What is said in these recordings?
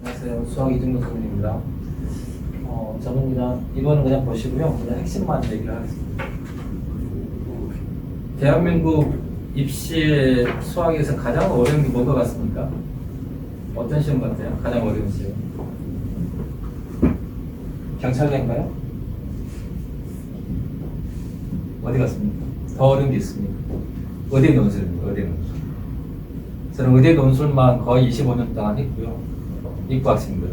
안녕하세요. 수학 이중근 선생님입니다. 저는 그냥 이거는 그냥 보시고요. 그냥 핵심만 얘기를 하겠습니다. 대한민국 입시 수학에서 가장 어려운 게 뭐가 같습니까? 어떤 시험 같아요? 가장 어려운 시험? 경찰대인가요? 어디 같습니까? 더 어려운 게 있습니까? 의대 논술입니다. 의대 논술. 저는 의대 논술만 거의 25년 동안 했고요. 이과 학생들,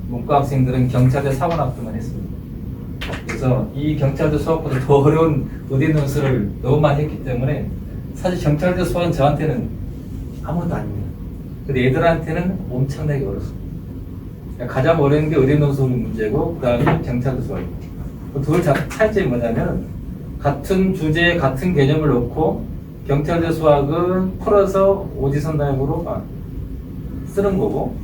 문과 학생들은 경찰대 사관학교만 했습니다. 그래서 이 경찰대 수학보다 더 어려운 의대 논술을 너무 많이 했기 때문에 사실 경찰대 수학은 저한테는 아무것도 아닙니다. 근데 애들한테는 엄청나게 어렵습니다. 가장 어려운 게 의대 논술 문제고, 그 다음에 경찰대 수학입니다. 둘 차이점이 뭐냐면 같은 주제에 같은 개념을 놓고 경찰대 수학은 풀어서 오디션 다음으로 쓰는 거고,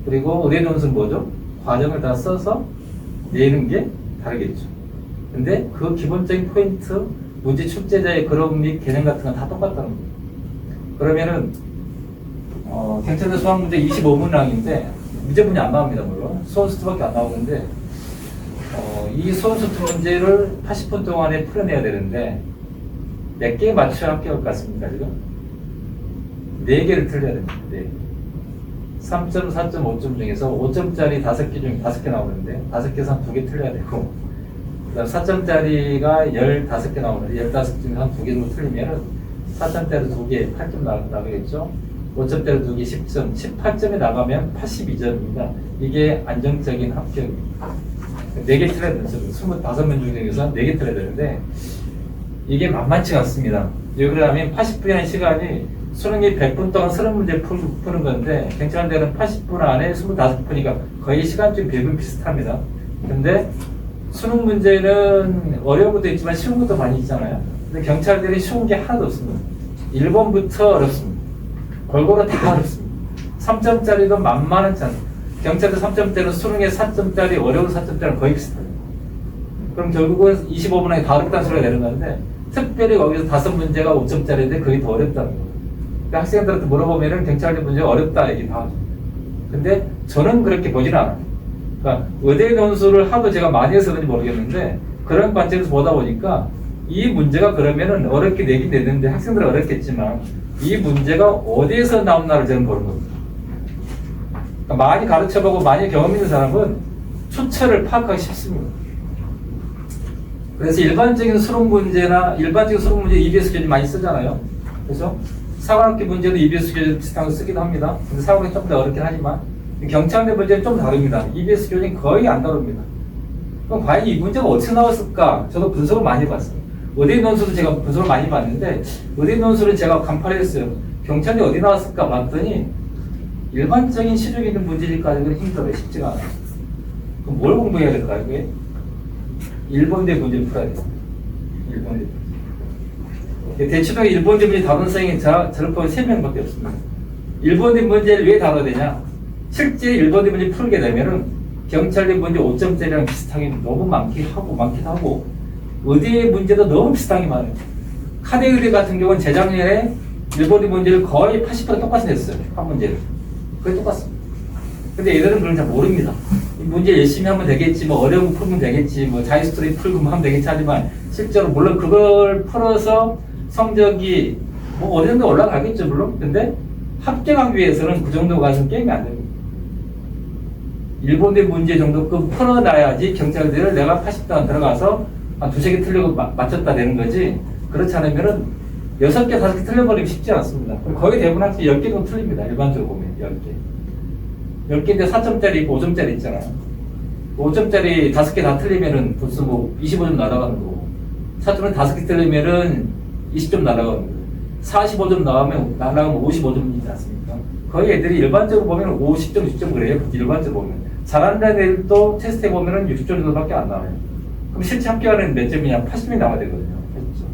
그리고 의대 논술은 뭐죠? 과정을 다 써서 내는 게 다르겠죠. 근데 그 기본적인 포인트, 문제 출제자의 그런 및 개념 같은 건 다 똑같다는 거예요. 그러면은 경찰대 수학 문제 25문항인데 문제문이 안 나옵니다. 물론 수원수투밖에 안 나오는데 이 수원수투 문제를 80분 동안에 풀어내야 되는데 몇 개 맞춰야 합격할 것 같습니까? 지금 4개를 틀려야 됩니다. 4개. 3점, 4점, 5점 중에서 5점짜리 5개 중에 5개 나오는데 5개에서 한 2개 틀려야 되고, 그 다음 4점짜리가 15개 나오는데 15개 중에 한 2개 정도 틀리면은 4점짜리 2개 8점 나가겠죠. 5점짜리 2개 10점, 18점에 나가면 82점입니다. 이게 안정적인 합격입니다. 4개 틀려야 되죠. 25명 중에서 4개 틀려야 되는데 이게 만만치가 않습니다. 왜 그러냐면 80분이라는 시간이 수능이 100분 동안 30문제 푸는 건데 경찰대는 80분 안에 25분이니까 거의 시간쯤 비율은 비슷합니다. 근데 수능 문제는 어려운 것도 있지만 쉬운 것도 많이 있잖아요. 근데 경찰대는 쉬운 게 하나도 없습니다. 1번부터 어렵습니다. 골고루 다 어렵습니다. 3점짜리도 만만하지 않습니다. 경찰대 3점짜리 수능에 4점짜리 어려운 4점짜리는 거의 비슷해요. 그럼 결국은 25분에 다 어렵다는 소리가 되는 건데 특별히 거기서 5문제가 5점짜리인데 그게 더 어렵다는 거예요. 그러니까 학생들한테 물어보면은 경찰대 문제가 어렵다 얘기 다 하죠. 근데 저는 그렇게 보지는 않아요. 그러니까 의대 논술을 하도 제가 많이 해서 그런지 모르겠는데 그런 관점에서 보다 보니까 이 문제가 그러면은 어렵게 내긴 내는데 학생들은 어렵겠지만 이 문제가 어디에서 나온나를 저는 보는 겁니다. 그러니까 많이 가르쳐보고 많이 경험 있는 사람은 추천을 파악하기 쉽습니다. 그래서 일반적인 수능 문제나 일반적인 수능 문제 EBS 교재 많이 쓰잖아요. 그래서 사관학교 문제도 EBS 교재 비슷한 거 쓰기도 합니다. 근데 사관학교 좀 더 어렵긴 하지만 경찰대 문제는 좀 다릅니다. EBS 교재는 거의 안 다릅니다. 그럼 과연 이 문제가 어떻게 나왔을까? 저도 분석을 많이 봤어요. 의대 논술도 제가 분석을 많이 봤는데 의대 논술은 제가 간파를 했어요. 경찰대 어디 나왔을까 봤더니 일반적인 시중 있는 문제를 가지고는 힘들어요. 쉽지가 않아요. 그럼 뭘 공부해야 될까요? 그게? 1번대 문제를 풀어야 돼요. 1번대. 대체적으로 1번대 문제 다룬 선생님이 저를 포함해 3명밖에 없습니다. 1번대 문제를 왜 다뤄야 되냐? 실제 1번대 문제 풀게 되면은 경찰대 문제 5점짜리랑 비슷하게 너무 많기도 하고 의대 문제도 너무 비슷하게 많아요. 카대의대 같은 경우는 재작년에 1번대 문제를 거의 80% 똑같이 냈어요. 한 문제를. 그게 똑같습니다. 근데 얘들은 그걸 잘 모릅니다. 이 문제 열심히 하면 되겠지, 뭐 어려운 거 풀면 되겠지, 뭐 자유스토리 풀고 하면 되겠지 하지만 실제로 물론 그걸 풀어서 성적이 뭐 어느 정도 올라가겠죠, 물론. 근데 합격하기 위해서는 그 정도 가서 게임이 안 됩니다. 일본대 문제 정도급 풀어놔야지 경찰대를 내가 80단 들어가서 한 2-3개 틀리고 맞췄다 되는 거지. 그렇지 않으면은 6개, 5개 틀려버리기 쉽지 않습니다. 거의 대부분 학생 10개 정도 틀립니다. 일반적으로 보면 10개. 10개인데 4점짜리 있고 5점짜리 있잖아요. 5점짜리 5개 다 틀리면은 벌써 뭐 25점 날아가는 거고, 4점은 5개 틀리면은 20점 날아가는 거고, 45점 날아가면 55점이지 않습니까? 거의 애들이 일반적으로 보면 50점, 60점 그래요. 일반적으로 보면. 잘하는 애들도 테스트해 보면은 60점 정도밖에 안 나와요. 그럼 실제 합격하는 몇 점이냐? 80점이 나와야 되거든요. 80점.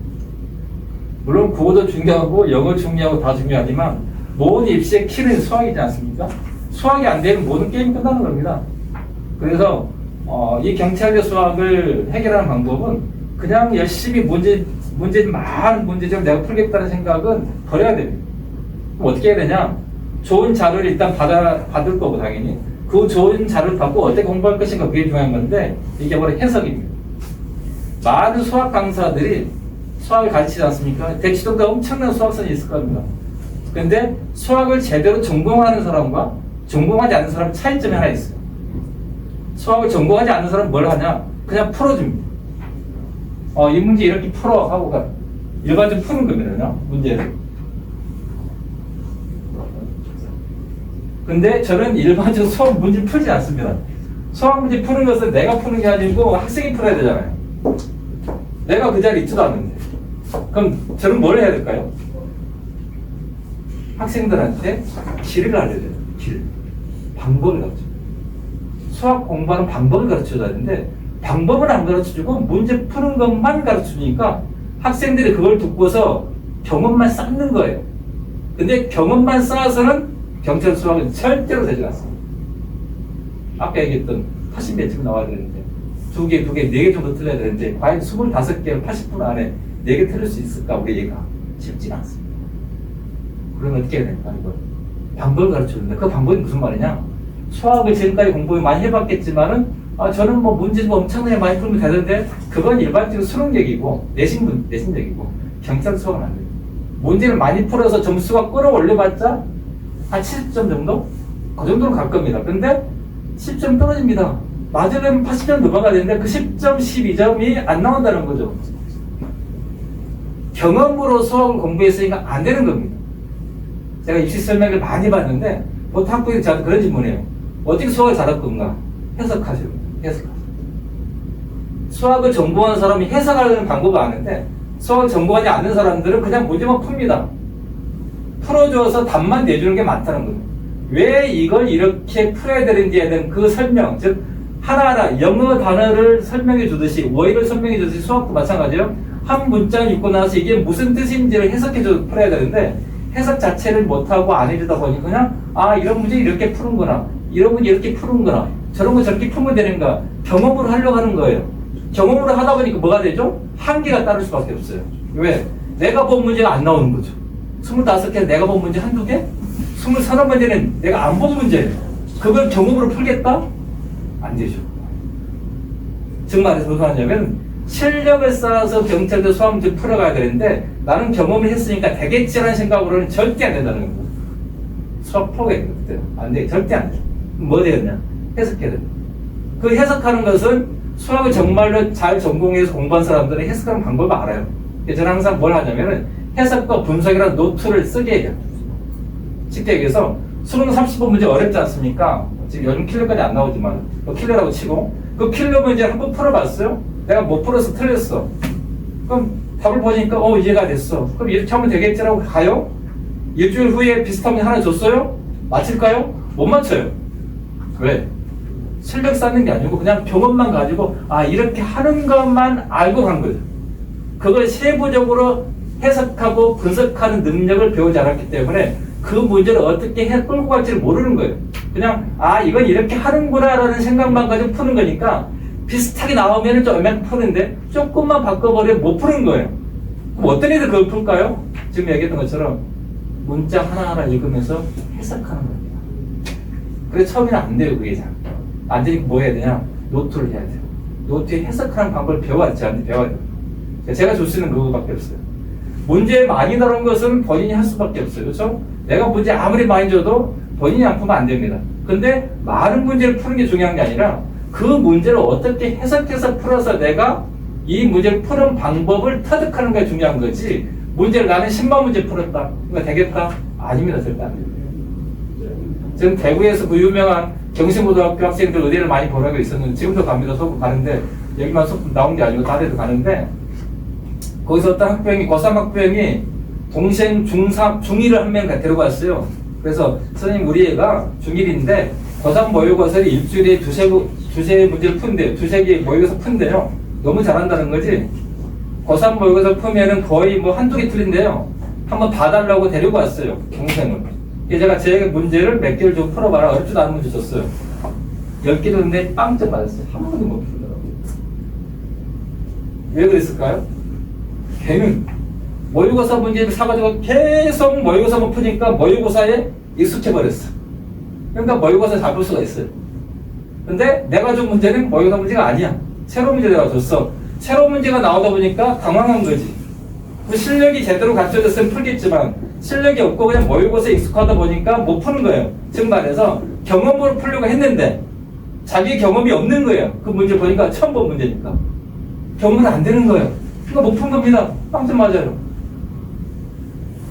물론 국어도 중요하고 영어 중요하고 다 중요하지만 모든 입시의 키는 수학이지 않습니까? 수학이 안 되면 모든 게임이 끝나는 겁니다. 그래서 이 경찰대 수학을 해결하는 방법은 그냥 열심히 많은 문제점을 내가 풀겠다는 생각은 버려야 됩니다. 그럼 어떻게 해야 되냐? 좋은 자료를 일단 받을 거고 당연히 그 그 좋은 자료를 갖고 어떻게 공부할 것인가 그게 중요한 건데 이게 바로 해석입니다. 많은 수학 강사들이 수학을 가르치지 않습니까? 대치동도 엄청난 수학선이 있을 겁니다. 근데 수학을 제대로 전공하는 사람과 전공하지 않는 사람 차이점이 하나 있어요. 수학을 전공하지 않는 사람은 뭘 하냐? 그냥 풀어줍니다. 이 문제 이렇게 풀어 하고 가. 일반적으로 푸는 겁니다. 문제를. 근데 저는 일반적으로 수학 문제 풀지 않습니다. 수학 문제 푸는 것은 내가 푸는 게 아니고 학생이 풀어야 되잖아요. 내가 그 자리에 있지도 않는데. 그럼 저는 뭘 해야 될까요? 학생들한테 길을 알려야 돼요. 길. 방법을 가르쳐요. 수학 공부하는 방법을 가르쳐줘야 되는데 방법을 안 가르쳐주고 문제 푸는 것만 가르쳐주니까 학생들이 그걸 듣고서 경험만 쌓는 거예요. 근데 경험만 쌓아서는 경찰 수학은 절대로 되지 않습니다. 아까 얘기했던 80 몇 점 나와야 되는데 2개, 4개 정도 틀려야 되는데 과연 25개를 80분 안에 4개 틀릴 수 있을까? 우리 얘가 쉽지가 않습니다. 그러면 어떻게 해야 될까? 이걸 방법을 가르쳐주는데 그 방법이 무슨 말이냐? 수학을 지금까지 공부 많이 해봤겠지만은 저는 뭐 문제 엄청나게 많이 풀면 되는데 그건 일반적인 수능 얘기고 내신 얘기고 경찰 수학은 안 돼요. 문제를 많이 풀어서 점수가 끌어올려봤자 한 70점 정도? 그 정도로 갈 겁니다. 근데 10점 떨어집니다. 맞으려면 80점 넘어가야 되는데 그 10점, 12점이 안 나온다는 거죠. 경험으로 수학을 공부했으니까 안 되는 겁니다. 제가 입시 설명을 많이 봤는데 보통 학부모들이 저한테 그런 질문이에요. 어떻게 수학을 잘할 건가? 해석하죠. 수학을 전공하는 사람이 해석하려는 방법을 아는데 수학을 전공하지 않는 사람들은 그냥 문제만 풉니다. 풀어줘서 답만 내주는 게 많다는 거예요. 왜 이걸 이렇게 풀어야 되는지에 대한 그 설명, 즉 하나하나 영어 단어를 설명해 주듯이 워익을 설명해 주듯이 수학도 마찬가지예요. 한 문장을 읽고 나서 이게 무슨 뜻인지를 해석해 줘 풀어야 되는데 해석 자체를 못하고 안 해주다 보니 그냥 이런 문제 이렇게 푸는구나, 이런 문제 이렇게 푸는구나, 저런 거 저렇게 풀면 되는가 경험으로 하려고 하는 거예요. 경험으로 하다 보니까 뭐가 되죠? 한계가 따를 수밖에 없어요. 왜? 내가 본 문제가 안 나오는 거죠. 25개 내가 본 문제 한두 개? 23문제는 내가 안 본 문제예요. 그걸 경험으로 풀겠다? 안 되죠. 즉 말해서 무슨 말이냐면 실력을 쌓아서 경찰도 수학 문제 풀어가야 되는데 나는 경험을 했으니까 되겠지라는 생각으로는 절대 안 된다는 겁니다. 수학 풀어가야 돼요. 안 돼. 절대 안 돼. 뭐 되겠냐? 해석해야 된다. 그 해석하는 것은 수학을 정말로 잘 전공해서 공부한 사람들은 해석하는 방법을 알아요. 저는 항상 뭘 하냐면은 해석과 분석이라는 노트를 쓰게 해요. 쉽게 얘기해서 수능 30번 문제 어렵지 않습니까? 지금 요즘 킬러까지 안 나오지만 킬러라고 치고 그 킬러 문제 한번 풀어봤어요? 내가 못 풀어서 틀렸어. 그럼 답을 보니까 이해가 됐어. 그럼 이렇게 하면 되겠지라고 가요? 일주일 후에 비슷한 문제 하나 줬어요? 맞힐까요? 못 맞춰요. 왜? 실력 쌓는 게 아니고 그냥 경험만 가지고 이렇게 하는 것만 알고 간 거죠. 그걸 세부적으로 해석하고 분석하는 능력을 배우지 않았기 때문에 그 문제를 어떻게 끌고 갈지를 모르는 거예요. 그냥 이건 이렇게 하는구나 라는 생각만 가지고 푸는 거니까 비슷하게 나오면 좀 애매하게 푸는데 조금만 바꿔버리면 못 푸는 거예요. 그럼 어떤 애들 그걸 풀까요? 지금 얘기했던 것처럼 문장 하나하나 읽으면서 해석하는 겁니다. 그래서 처음에는 안 돼요. 그게 잘. 안 되니까 뭐 해야 되냐? 노트를 해야 돼요. 노트에 해석하는 방법을 배워야 돼요. 제가 줄 수 있는 그거밖에 없어요. 문제 많이 나온 것은 본인이 할 수밖에 없어요. 그렇죠? 내가 문제 아무리 많이 줘도 본인이 안 풀면 안 됩니다. 근데 많은 문제를 푸는 게 중요한 게 아니라 그 문제를 어떻게 해석해서 풀어서 내가 이 문제를 푸는 방법을 터득하는 게 중요한 거지 문제를 나는 10만 문제 풀었다. 그거 되겠다? 아닙니다. 절대 안 됩니다. 지금 대구에서 그 유명한 경신고등학교 학생들 의대를 많이 보내고 있었는데 지금도 갑니다. 소금 가는데 여기만 소금 나온 게 아니고 다른 데도 가는데 거기서 어떤 학부형이 고3 학부형이 동생 중3, 중1을 한 명 데려갔어요. 그래서 선생님 우리 애가 중1인데 고3 모의고사를 일주일에 두세 문제를 푼대요. 두세 개 모의고사 푼대요. 너무 잘한다는 거지. 고3 모의고사 풀면은 거의 뭐 한두 개 틀린대요. 한번 봐달라고 데리고 왔어요. 동생을. 제가 제 문제를 몇 개를 좀 풀어봐라. 어렵지도 않은 문제 줬어요. 10개 줬는데 빵점 맞았어요. 한 번도 못 풀더라고요. 왜 그랬을까요? 걔는 모의고사 문제를 사가지고 계속 모의고사만 푸니까 모의고사에 익숙해버렸어. 그러니까 모의고사 잘 볼 수가 있어요. 근데 내가 준 문제는 모의고사 문제가 아니야. 새로운 문제 내가 줬어. 새로운 문제가 나오다 보니까 당황한 거지. 그 실력이 제대로 갖춰졌으면 풀겠지만 실력이 없고 그냥 모의고사에 익숙하다 보니까 못 푸는 거예요. 즉 말해서 경험으로 풀려고 했는데 자기 경험이 없는 거예요. 그 문제 보니까 처음 본 문제니까. 경험은 안 되는 거예요. 그러니까 못 푼 겁니다. 빵점 맞아요.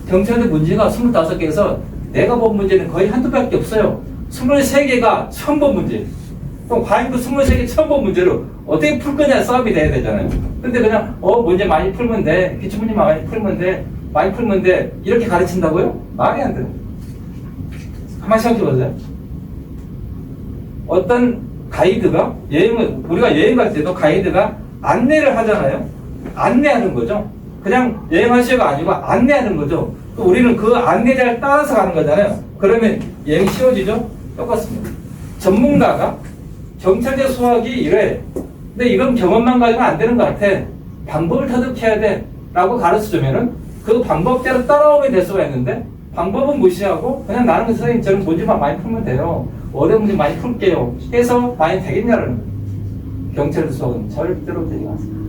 경찰대 문제가 25개에서 내가 본 문제는 거의 한두 개밖에 없어요. 23개가 처음 본 문제. 그럼 과연 그 23개 처음 본 문제를 어떻게 풀 거냐 싸움이 돼야 되잖아요. 근데 그냥 문제 많이 풀면 돼. 기출문제 많이 풀면 돼. 많이 풀면 돼. 이렇게 가르친다고요? 말이 안 돼요. 한번 생각해 보세요. 어떤 가이드가 우리가 여행 갈 때도 가이드가 안내를 하잖아요. 안내하는 거죠. 그냥 여행하시가 아니고 안내하는 거죠. 또 우리는 그 안내자를 따라서 가는 거잖아요. 그러면 여행 쉬워지죠? 똑같습니다. 전문가가 경찰대 수학이 이래. 근데 이건 경험만 가지고는 안 되는 것 같아. 방법을 터득해야 돼. 라고 가르쳐주면은 그 방법대로 따라오게 될 수가 있는데 방법은 무시하고 그냥 나는 선생님 저는 문제만 많이 풀면 돼요. 어려운 문제 많이 풀게요. 해서 많이 되겠냐라는 거예요. 경찰대 수학은 절대로 되지 않습니다.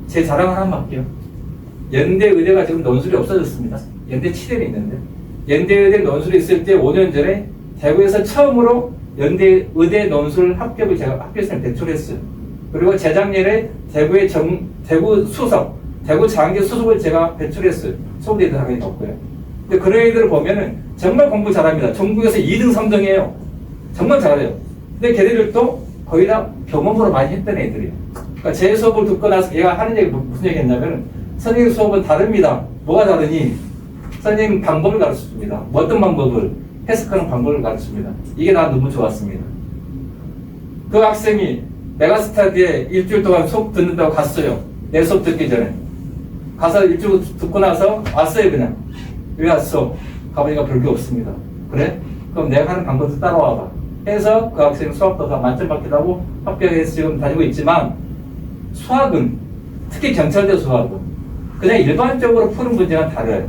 제 자랑 하나만 할게요. 연대 의대가 지금 논술이 없어졌습니다. 연대 치대에 있는데 연대 의대 논술이 있을 때 5년 전에 대구에서 처음으로 연대 의대 논술 합격을 제가 합격생을 배출했어요. 그리고 재작년에 대구 수석, 대구 장기 수석을 제가 배출했어요. 서울대도 당연히 없고요. 근데 그런 애들을 보면은 정말 공부 잘합니다. 전국에서 2등, 3등이에요. 정말 잘해요. 근데 걔네들도 거의 다 경험으로 많이 했던 애들이에요. 그러니까 제 수업을 듣고 나서 얘가 하는 얘기 무슨 얘기 했냐면 선생님 수업은 다릅니다. 뭐가 다르니? 선생님 방법을 가르쳐줍니다. 어떤 방법을? 해석하는 방법을 가르칩니다. 이게 난 너무 좋았습니다. 그 학생이 메가스터디에 일주일 동안 수업 듣는다고 갔어요. 내 수업 듣기 전에. 가서 일주일 듣고 나서 왔어요 그냥. 왜 왔어? 가보니까 별게 없습니다. 그래? 그럼 내가 하는 방법도 따라와봐. 해서 그 학생 수학도 다 만점 받기도 하고 합격해서 지금 다니고 있지만 수학은 특히 경찰대 수학은 그냥 일반적으로 푸는 문제가 달라요.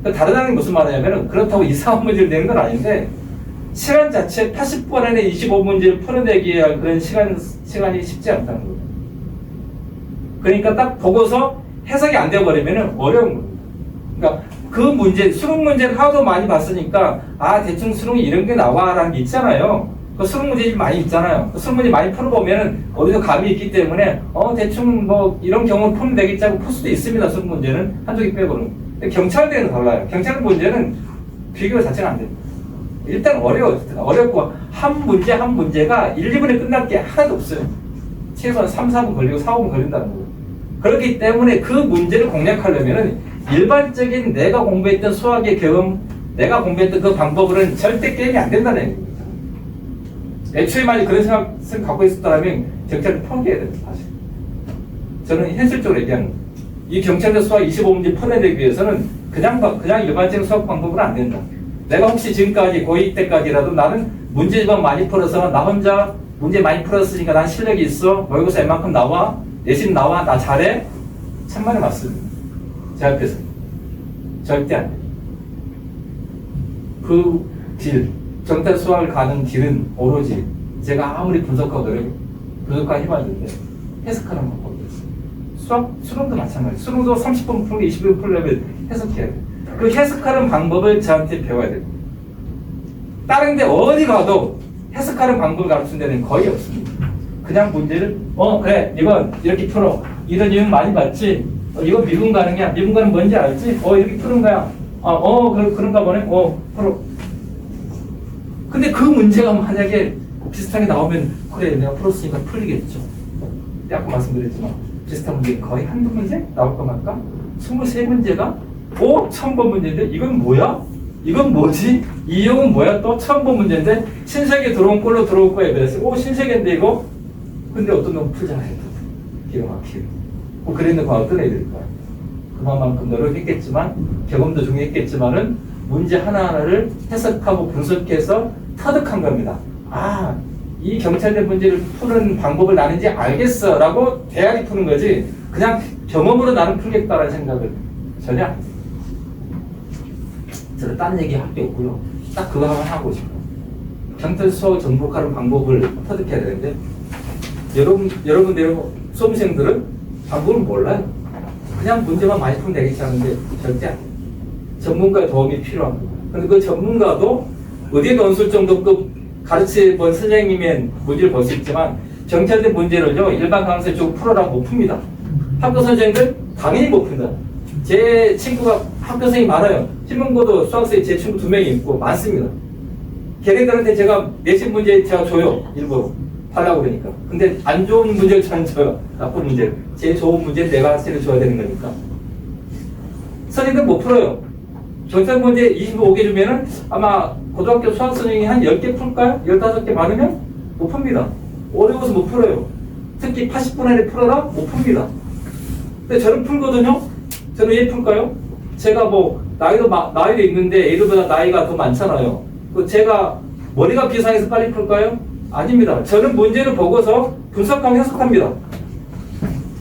다르다는 게 무슨 말이냐면 그렇다고 이상한 문제를 내는 건 아닌데 시간 자체 80분 안에 25문제를 풀어내기 위한 그런 시간이 쉽지 않다는 거예요. 그러니까 딱 보고서 해석이 안 돼버리면 어려운 겁니다. 그러니까 그 문제, 수능 문제를 하도 많이 봤으니까 대충 수능이 이런 게 나와라는 게 있잖아요. 그 수능 문제 많이 있잖아요. 그 수능 문제 많이 풀어보면 어디서 감이 있기 때문에 대충 뭐 이런 경우는 풀면 되겠지 하고 풀 수도 있습니다. 수능 문제는 한두 개 빼고는. 근데 경찰대는 달라요. 경찰 문제는 비교 자체가 안 돼요. 일단 어렵고 한 문제가 1, 2분에 끝날 게 하나도 없어요. 최소한 3, 4분 걸리고 4, 5분 걸린다는 거예요. 그렇기 때문에 그 문제를 공략하려면은 일반적인 내가 공부했던 수학의 경험, 내가 공부했던 그 방법으로는 절대 게임이 안 된다는 얘기입니다. 애초에 만약 그런 생각을 갖고 있었다면 경찰을 포기해야 됩니다. 사실. 저는 현실적으로 얘기하는 거예요. 이 경찰대 수학 25문제 풀어내기 위해서는 그냥 일반적인 수학 방법으로는 안 된다. 내가 혹시 지금까지 고2 때까지라도 나는 문제집만 많이 풀어서 나 혼자 문제 많이 풀었으니까 난 실력이 있어. 모의고사 웬만큼 나와. 내신 나와. 나 잘해. 천만에 맞습니다. 제 앞에서. 절대 안 돼. 그 길, 경찰 수학을 가는 길은 오로지 제가 아무리 분석하고 해봤는데 해석하는 방법이었어요. 수능도 마찬가지예요. 수능도 30분 풀고 20분 풀려면 해석해야 돼요. 그 해석하는 방법을 저한테 배워야 돼요. 다른 데 어디 가도 해석하는 방법을 가르치는 데는 거의 없습니다. 그냥 문제를 그래 이건 이렇게 풀어. 이런 유형 많이 봤지? 이거 미분 가능이야. 미분 가능 뭔지 알지? 이렇게 푸는 거야. 그런가 보네. 풀어. 근데 그 문제가 만약에 비슷하게 나오면 그래 내가 풀었으니까 풀리겠죠. 아까 말씀드렸지만 비슷한 문제 거의 한두 문제 나올까 말까? 23문제가 처음 본 문제인데 이건 뭐야? 이건 뭐지? 이 유형은 뭐야? 또 처음 본 문제인데 신세계 들어온 꼴로 들어올 거에 비해서 신세계인데 이거? 근데 어떤 놈 풀잖아요. 기가 막히게. 그랬는 거 어떤 애들일까요? 그만큼 노력했겠지만 경험도 중요했겠지만은 문제 하나하나를 해석하고 분석해서 터득한 겁니다. 이 경찰대 문제를 푸는 방법을 나는 이제 알겠어 라고 대학이 푸는 거지 그냥 경험으로 나는 풀겠다라는 생각을 전혀 안 해요. 저는 딴 얘기 할 게 없고요. 딱 그거 하나 하고 싶어요. 경찰 수학을 정복하는 방법을 터득해야 되는데 여러분들 수험생들은 방법을 몰라요. 그냥 문제만 많이 풀면 되겠지 하는데 절대 안 돼요. 전문가의 도움이 필요합니다. 근데 그 전문가도 어디에 논술 정도급 가르치본 선생님의 문제를 볼 수 있지만 경찰대 문제를요 일반 강사에 쭉 풀어라고 못 풉니다. 학교 선생님들 당연히 못 푼다. 제 친구가 학교 선생님이 많아요. 신문고도 수학생이 제 친구 2명이 있고 많습니다. 걔네들한테 제가 내신 문제 제가 줘요. 일부러 하려고 그러니까. 근데 안 좋은 문제를 저는 줘요. 나쁜 문제를. 제일 좋은 문제는 내가 학생을 줘야 되는 거니까. 선생님들 못 풀어요. 경찰 문제 25개 주면은 아마 고등학교 수학 선생님이 한 10개 풀까요? 15개 많으면 못 풉니다. 어려워서 못 풀어요. 특히 80분 안에 풀어라? 못 풉니다. 근데 저는 풀거든요? 저는 왜 풀까요? 제가 뭐 나이도 있는데 애들보다 나이가 더 많잖아요. 제가 머리가 비상해서 빨리 풀까요? 아닙니다. 저는 문제를 보고서 분석하고 해석합니다.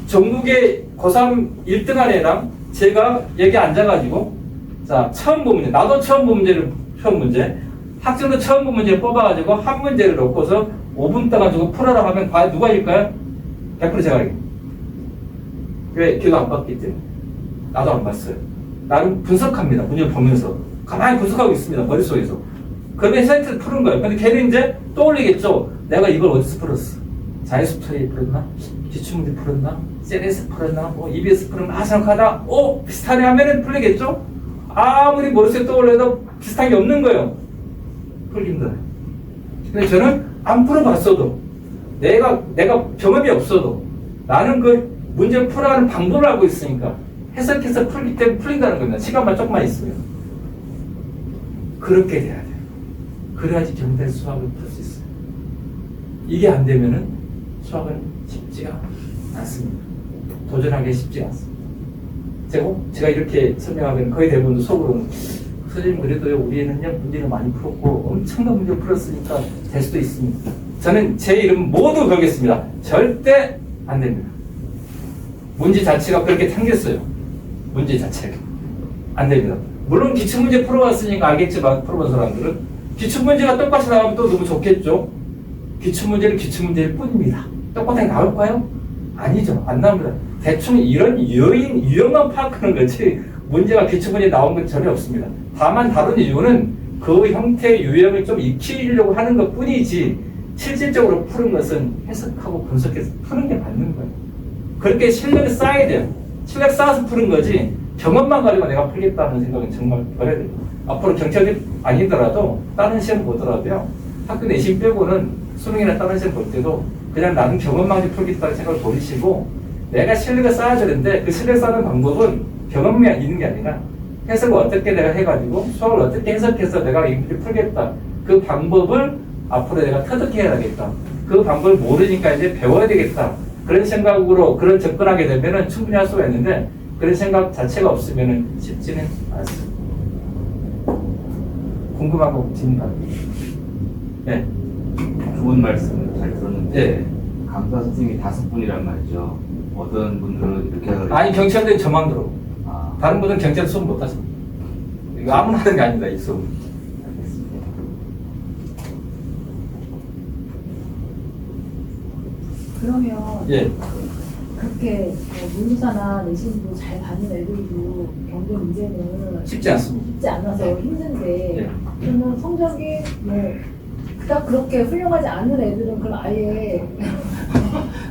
전국의 고3 1등한 애랑 제가 여기 앉아가지고 자 처음 본 문제, 나도 처음 본 문제, 학생도 처음 본 문제 뽑아가지고 한 문제를 놓고서 5분 동안 주고 풀어라 하면 과연 누가 이길까요? 100% 제가 이깁니다. 왜? 걔도 안 봤기 때문에. 나도 안 봤어요. 나는 분석합니다. 문제를 보면서. 가만히 분석하고 있습니다. 머릿속에서. 그러면 사이트를 푸는 거예요. 근데 걔는 이제 떠올리겠죠. 내가 이걸 어디서 풀었어? 자유스토리 풀었나? 기출문제 풀었나? CNS 풀었나? 뭐 EBS 풀었나? 아, 생각하다. 비슷하네 하면은 풀리겠죠? 아무리 머릿속에 떠올려도 비슷한 게 없는 거예요. 풀기 힘들어요. 근데 저는 안 풀어봤어도 내가 경험이 없어도 나는 그 문제를 풀어가는 방법을 알고 있으니까 해석해서 풀기 때문에 풀린다는 겁니다. 시간만 조금만 있으면. 그렇게 돼야 돼요. 그래야지 경찰 수학을 풀 수 있어요. 이게 안 되면은 수학은 쉽지가 않습니다. 도전하기 쉽지가 않습니다. 제가 이렇게 설명하면 거의 대부분 속으로는 선생님 그래도요 우리 애는요 문제를 많이 풀었고 엄청난 문제 풀었으니까 될 수도 있습니다. 저는 제 이름 모두 걸겠습니다. 절대 안 됩니다. 문제 자체가 그렇게 생겼어요. 문제 자체가 안 됩니다. 물론 기출문제 풀어봤으니까 알겠지만 풀어본 사람들은 기출문제가 똑같이 나오면 또 너무 좋겠죠. 기출문제는 기출문제일 뿐입니다. 똑같이 나올까요? 아니죠. 안 나옵니다. 대충 이런 유형만 파악하는 거지 문제가 기출문제 나온 건 전혀 없습니다. 다만 다른 이유는 그 형태의 유형을 좀 익히려고 하는 것 뿐이지 실질적으로 푸는 것은 해석하고 분석해서 푸는 게 맞는 거예요. 그렇게 실력을 쌓아야 돼요. 실력 쌓아서 푸는 거지 경험만 가지고 내가 풀겠다는 생각은 정말 버려야 돼요. 앞으로 경찰이 아니더라도 다른 시험 보더라도요. 학교 내신 빼고는 수능이나 다른 시험 볼 때도 그냥 나는 경험만 풀겠다는 생각을 버리시고 내가 실력을 쌓아야 되는데 그 실력 쌓는 방법은 경험이 있는 게 아니라 해석을 어떻게 내가 해가지고 수학을 어떻게 해석해서 내가 이 문제 풀겠다. 그 방법을 앞으로 내가 터득해야겠다. 그 방법을 모르니까 이제 배워야 되겠다. 그런 생각으로 그런 접근하게 되면은 충분히 할 수가 있는데 그런 생각 자체가 없으면은 쉽지는 않습니다. 궁금한 거 질문 받습니다. 네. 좋은 말씀 잘 들었는데 네. 강사 선생님이 5분이란 말이죠. 어떤 분들은 이렇게 하거든요. 아니 경찰대는 저만 들어. 아, 다른 분은 경찰 수업 못 하십니다. 이거 아무나 하는 게 아닙니다. 이 수업. 알겠습니다. 그러면 예. 그렇게 문사나 내신도 잘 받는 애들도 경제 문제는 쉽지 않습니다. 쉽지 않아서 힘든데 예. 그러면 성적이 뭐 그닥 그렇게 훌륭하지 않은 애들은 그럼 아예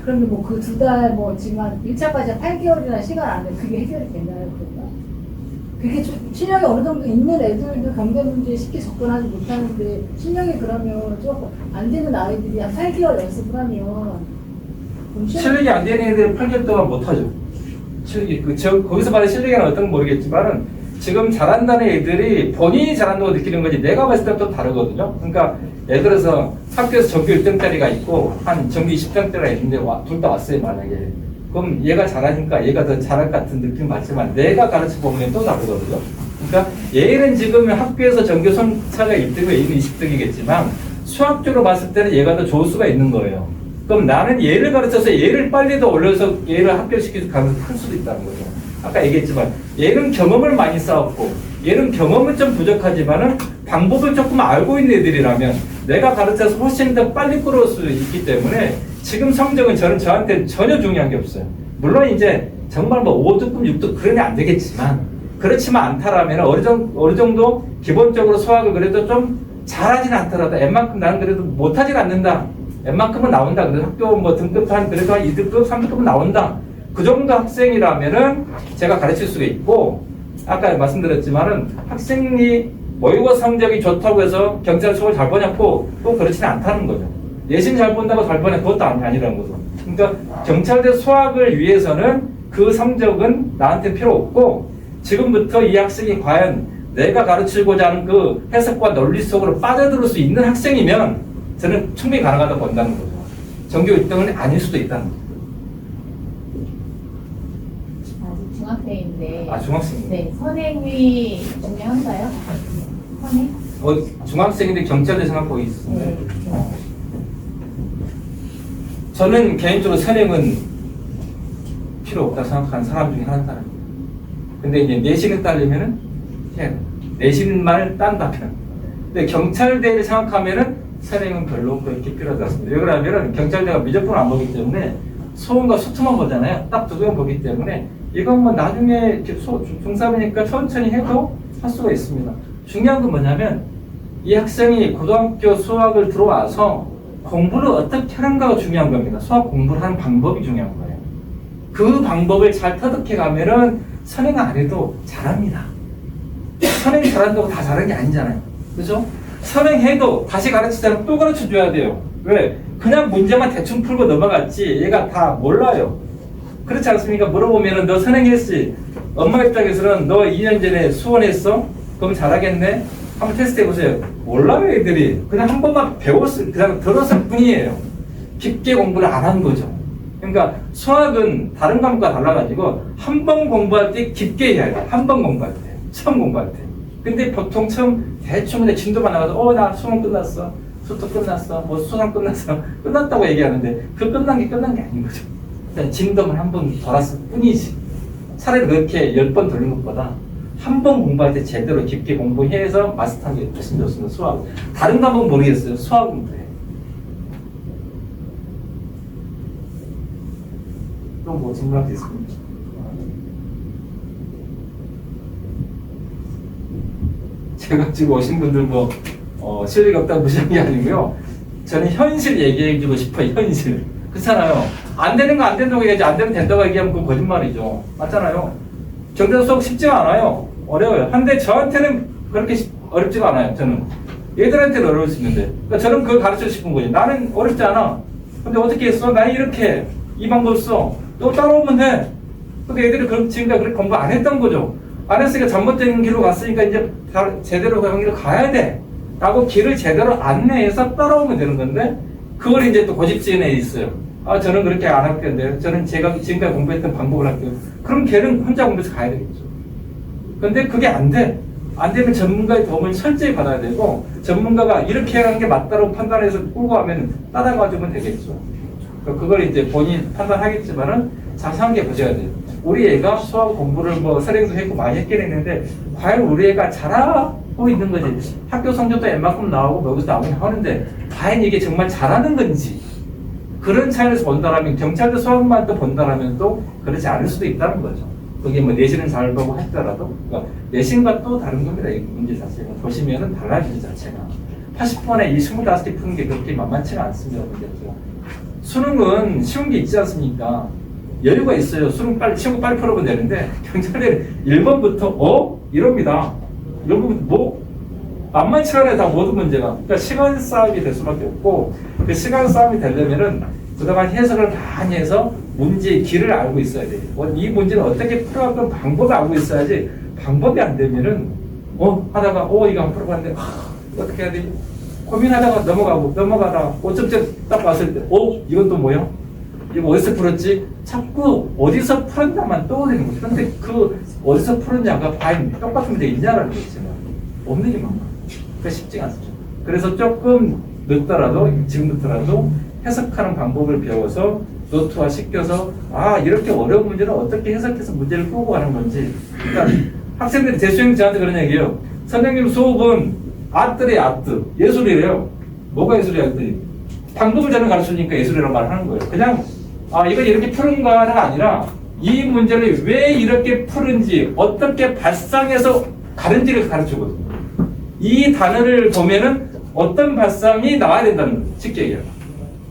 그러면 뭐 그 2달 뭐 지금 한 1차까지 8개월이나 시간 안에 그게 해결이 되나요? 그런가? 그게 좀 실력이 어느 정도 있는 애들도 경제 문제에 쉽게 접근하지 못하는데 실력이 그러면 조금 안 되는 아이들이 한 8개월 연습을 하면 실력이 안 되는 애들은 8개월 동안 못하죠. 실력이, 거기서 말하는 실력이란 어떤 건 모르겠지만은 지금 잘한다는 애들이 본인이 잘한다고 느끼는 거지 내가 봤을 때 또 다르거든요. 그러니까 예를 들어서 학교에서 전교 1등짜리가 있고 한 전교 20등짜리가 있는데 둘 다 왔어요 만약에. 그럼 얘가 잘하니까 얘가 더 잘할 것 같은 느낌 받지만 내가 가르쳐 보면 또 다르거든요. 그러니까 얘는 지금 학교에서 전교 성차가 1등이고 얘는 20등이겠지만 수학적으로 봤을 때는 얘가 더 좋을 수가 있는 거예요. 그럼 나는 얘를 가르쳐서 얘를 빨리 더 올려서 얘를 합격시켜서 가면서 풀 수도 있다는 거죠. 아까 얘기했지만 얘는 경험을 많이 쌓았고 얘는 경험은 좀 부족하지만은 방법을 조금 알고 있는 애들이라면 내가 가르쳐서 훨씬 더 빨리 끌어올 수 있기 때문에 지금 성적은 저한테 전혀 중요한 게 없어요. 물론 이제 정말 뭐 5등급, 6등급 그러면 안 되겠지만 그렇지만 않다라면 어느 정도 기본적으로 수학을 그래도 좀 잘하지는 않더라도 N만큼 나는 그래도 못하진 않는다. N만큼은 나온다. 그래도 학교 뭐 등급 그래도 한 2등급, 3등급은 나온다. 그 정도 학생이라면은 제가 가르칠 수가 있고, 아까 말씀드렸지만은 학생이 모의고사 성적이 좋다고 해서 경찰 수업을 잘 보냐고 또 그렇지는 않다는 거죠. 내신 잘 본다고 잘 보냐 그것도 아니라는 거죠. 그러니까 경찰대 수학을 위해서는 그 성적은 나한테 필요 없고, 지금부터 이 학생이 과연 내가 가르치고자 하는 그 해석과 논리 속으로 빠져들 수 있는 학생이면 저는 충분히 가능하다고 본다는 거죠. 전교 1등은 아닐 수도 있다는 거죠. 아직 중학생인데. 아, 중학생인데. 네, 선행이 중요한가요? 선행? 중학생인데 경찰대 생각하고 있습니다. 네. 저는 개인적으로 선행은 필요 없다고 생각하는 사람 중에 한 사람입니다. 근데 이제 내신을 따려면은 해야 돼요. 내신만 딴다면. 근데 경찰대를 생각하면은 선행은 별로 그렇게 필요하지 않습니다. 왜 그러냐면은 경찰대가 미적분을 안 보기 때문에 소음과 수투만 보잖아요. 딱 두 개만 보기 때문에 이건 뭐 나중에 중3이니까 천천히 해도 할 수가 있습니다. 중요한 건 뭐냐면 이 학생이 고등학교 수학을 들어와서 공부를 어떻게 하는가가 중요한 겁니다. 수학 공부를 하는 방법이 중요한 거예요. 그 방법을 잘 터득해 가면은 선행 안 해도 잘합니다. 선행 잘한다고 다 잘하는 게 아니잖아요. 그죠? 선행해도 다시 가르치자면 또 가르쳐 줘야 돼요. 왜? 그냥 문제만 대충 풀고 넘어갔지 얘가 다 몰라요. 그렇지 않습니까? 물어보면은 너 선행했지? 엄마 입장에서는 너 2년 전에 수원했어? 그럼 잘하겠네? 한번 테스트 해보세요. 몰라요 애들이. 그냥 한 번만 그냥 들었을 뿐이에요. 깊게 공부를 안 한 거죠. 그러니까 수학은 다른 과목과 달라가지고 한 번 공부할 때 깊게 해야 돼요. 한 번 공부할 때. 처음 공부할 때. 근데 보통 처음 대충 그냥 진도만 나가서 나 수능 끝났어. 수도 끝났어. 뭐 수능 끝났어. 끝났다고 얘기하는데 그 끝난 게 아닌 거죠. 그냥 진도만 한 번 돌았을 뿐이지. 차라리 그렇게 10번 돌린 것보다 한 번 공부할 때 제대로 깊게 공부해서 마스터하는 게 훨씬 좋습니다. 수학. 다른 과목은 모르겠어요. 수학은 그래. 또 뭐 질문할 게 있습니까? 제가 지금 오신 분들 뭐 실력이 없다고 무시한 게 아니고요. 저는 현실 얘기해주고 싶어요. 현실. 그렇잖아요. 안 되는 거 안 된다고 얘기하지 안 되면 된다고 얘기하면 그건 거짓말이죠. 맞잖아요. 경제 수업 쉽지가 않아요. 어려워요. 한데 저한테는 그렇게 어렵지가 않아요. 저는. 얘들한테는 어려울 수 있는데. 그러니까 저는 그걸 가르치고 싶은 거지. 나는 어렵지 않아. 근데 어떻게 했어? 나 이렇게 이 방법 써. 너 따라오면 돼. 근데 애들이 지금까지 그렇게 공부 안 했던 거죠. 안 했으니까 잘못된 길로 갔으니까 이제 제대로 그 길로 가야 돼. 라고 길을 제대로 안내해서 따라오면 되는 건데, 그걸 이제 또 고집지근해 있어요. 저는 그렇게 안 할 텐데, 저는 제가 지금까지 공부했던 방법을 할게요. 그럼 걔는 혼자 공부해서 가야 되겠죠. 근데 그게 안 돼. 안 되면 전문가의 도움을 철저히 받아야 되고, 전문가가 이렇게 하는 게 맞다고 판단해서 끌고 가면 따라가주면 되겠죠. 그걸 이제 본인이 판단하겠지만은 자세하게 보셔야 돼요. 우리 애가 수학 공부를 뭐 선행도 했고 많이 했긴 했는데 과연 우리 애가 잘하고 있는 거지. 학교 성적도 N만큼 나오고 여기서 나오긴 하는데 과연 이게 정말 잘하는 건지, 그런 차이에서 본다라면 경찰대 수학만 또 본다라면 또 그렇지 않을 수도 있다는 거죠. 그게 뭐 내신은 잘 보고 했더라도, 그러니까 내신과 또 다른 겁니다. 이 문제 자체가 보시면은 달라지는 자체가 80번에 이 25개 푸는 게 그렇게 만만치가 않습니다. 문제죠. 수능은 쉬운 게 있지 않습니까? 여유가 있어요. 수능 시험 빨리 풀어보면 되는데 경찰대는 1번부터 이럽니다. 이런 뭐 만만치 않아요. 다 모든 문제가. 그러니까 시간 싸움이 될 수밖에 없고, 그 시간 싸움이 되려면은 그동안 해석을 많이 해서 문제의 길을 알고 있어야 돼요. 이 문제는 어떻게 풀어갈 방법을 알고 있어야지, 방법이 안 되면은 하다가 이거 안 풀어봤는데 어떻게 해야 되지? 고민하다가 넘어가다가 5점째 딱 봤을 때 이건 또 뭐야? 이거 어디서 풀었지? 자꾸 어디서 풀었냐만 떠올리는 거죠. 근데 그 어디서 풀었냐가 과연 똑같은 문제 있냐라는 게 있지만 없는 게 많아요. 그게 쉽지가 않습니다. 그래서 조금 늦더라도 지금부터라도 해석하는 방법을 배워서 노트화 시켜서 이렇게 어려운 문제는 어떻게 해석해서 문제를 풀고 가는 건지. 그러니까 학생들이 재수형 저한테 그런 얘기예요. 선생님 수업은 아트래 아트 예술이래요. 뭐가 예술이야? 그랬더니 방법을 저는 가르쳐주니까 예술이라고 말을 하는 거예요. 그냥 이거 이렇게 푸는가가 아니라 이 문제를 왜 이렇게 푸는지 어떻게 발상해서 가른지를 가르치거든요. 이 단어를 보면은 어떤 발상이 나와야 된다는 거예요. 쉽게 얘기하면.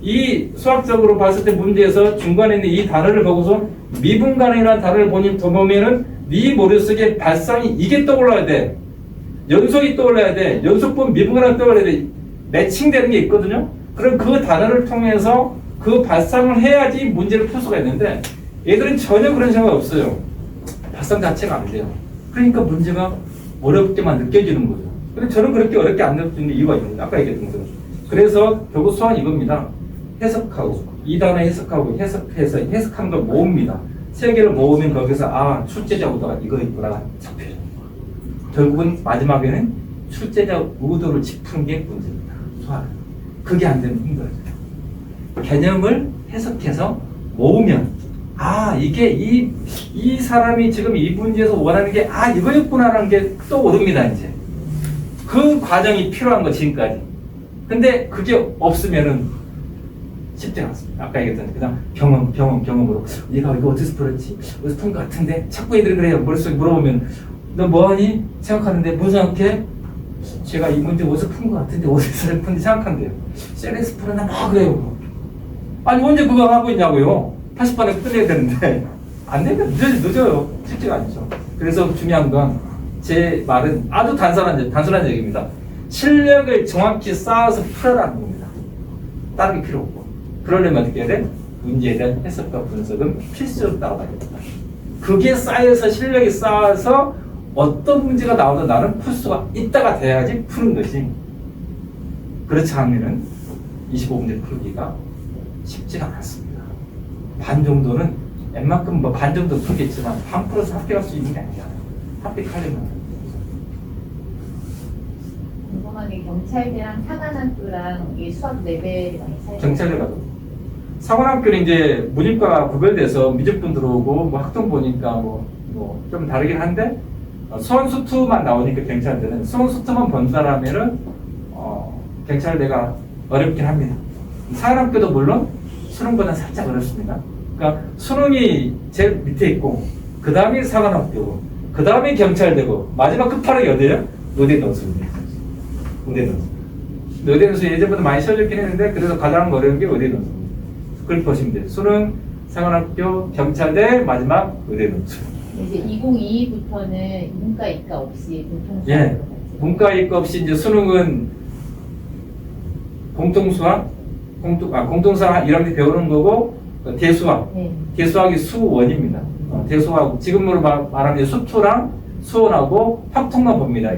이 수학적으로 봤을 때 문제에서 중간에 있는 이 단어를 보고서 미분간이라는 단어를 보면은 네 머릿속에 발상이 이게 떠올라야 돼. 연속이 떠올라야 돼. 연속분 미분간이 떠올라야 돼. 매칭되는 게 있거든요. 그럼 그 단어를 통해서 그 발상을 해야지 문제를 풀 수가 있는데 얘들은 전혀 그런 생각 없어요. 발상 자체가 안 돼요. 그러니까 문제가 어렵게만 느껴지는 거죠. 근데 저는 그렇게 어렵게 안 느껴지는 이유가 있는데 아까 얘기했던 것처럼. 그래서 결국 수학은 이겁니다. 해석하고 이 단어 해석하고 해석해서 해석한 걸 모읍니다. 세 개를 모으면 거기서 출제자 의도가 이거 있구나 잡혀요. 결국은 마지막에는 출제자 의도를 짚는 게 문제입니다. 수학은. 그게 안 되면 힘들어요. 개념을 해석해서 모으면 이게 이 사람이 지금 이 문제에서 원하는 게 이거였구나라는 게 떠오릅니다. 이제 그 과정이 필요한 거 지금까지. 근데 그게 없으면은 쉽지 않습니다. 아까 얘기했던 그냥 경험으로 얘가 이거 어디서 풀었지? 어디서 푼 것 같은데? 자꾸 애들이 그래요. 머릿속에 물어보면 너 뭐하니? 생각하는데 뭐 생각해? 제가 이 문제 어디서 푼 것 같은데 어디서 푼지 생각한대요. 셀레스 풀었나 뭐 그래요. 아니 언제 그거 하고 있냐고요. 80번에 끝내야 되는데 안 되면 늦어요. 쉽지가 않죠. 그래서 중요한 건 제 말은 아주 단순한 얘기입니다. 실력을 정확히 쌓아서 풀어라는 겁니다. 다른 게 필요 없고. 그러려면 어떻게 해야 돼? 문제에 대한 해석과 분석은 필수로 따라가야 됩니다. 그게 쌓여서 실력이 쌓아서 어떤 문제가 나와도 나는 풀 수가 있다가 돼야지 푸는 거지. 그렇지 않으면 25문제 풀기가 쉽지가 않습니다. 반 정도는 웬만큼 반 정도 풀겠지만 반 풀어서 합격할 수 있는 게 아니야. 합격하려면. 궁금한 게 경찰대랑 사관학교랑 이 수학 레벨이 많이 차이가 경찰대 가도. 사관학교는 이제 문이과 구별돼서 미적분 들어오고 뭐 학종 보니까 좀 다르긴 한데 수원수투만 나오니까 경찰대는 수원수투만 본다라면은 경찰대가 어렵긴 합니다. 사관학교도 물론 수능보다 살짝 어렵습니다. 그러니까 수능이 제일 밑에 있고 그 다음에 사관학교고 그 다음에 경찰대고 마지막 끝판왕이 어디예요? 의대논술입니다. 의대논술 예전보다 많이 쉬워졌긴 했는데 그래서 가장 어려운 게 의대논술입니다. 그걸 보시면 돼요. 수능, 사관학교, 경찰대, 마지막 의대논술. 이제 2022부터는 문과, 이과 없이 공통수학. 예, 문과, 이과 없이 이제 수능은 공통수학, 공통수학 1학년 배우는 거고 대수학, 네. 대수학이 수원입니다. 대수학 지금으로 말하면 수투랑 수원하고 확통만 봅니다.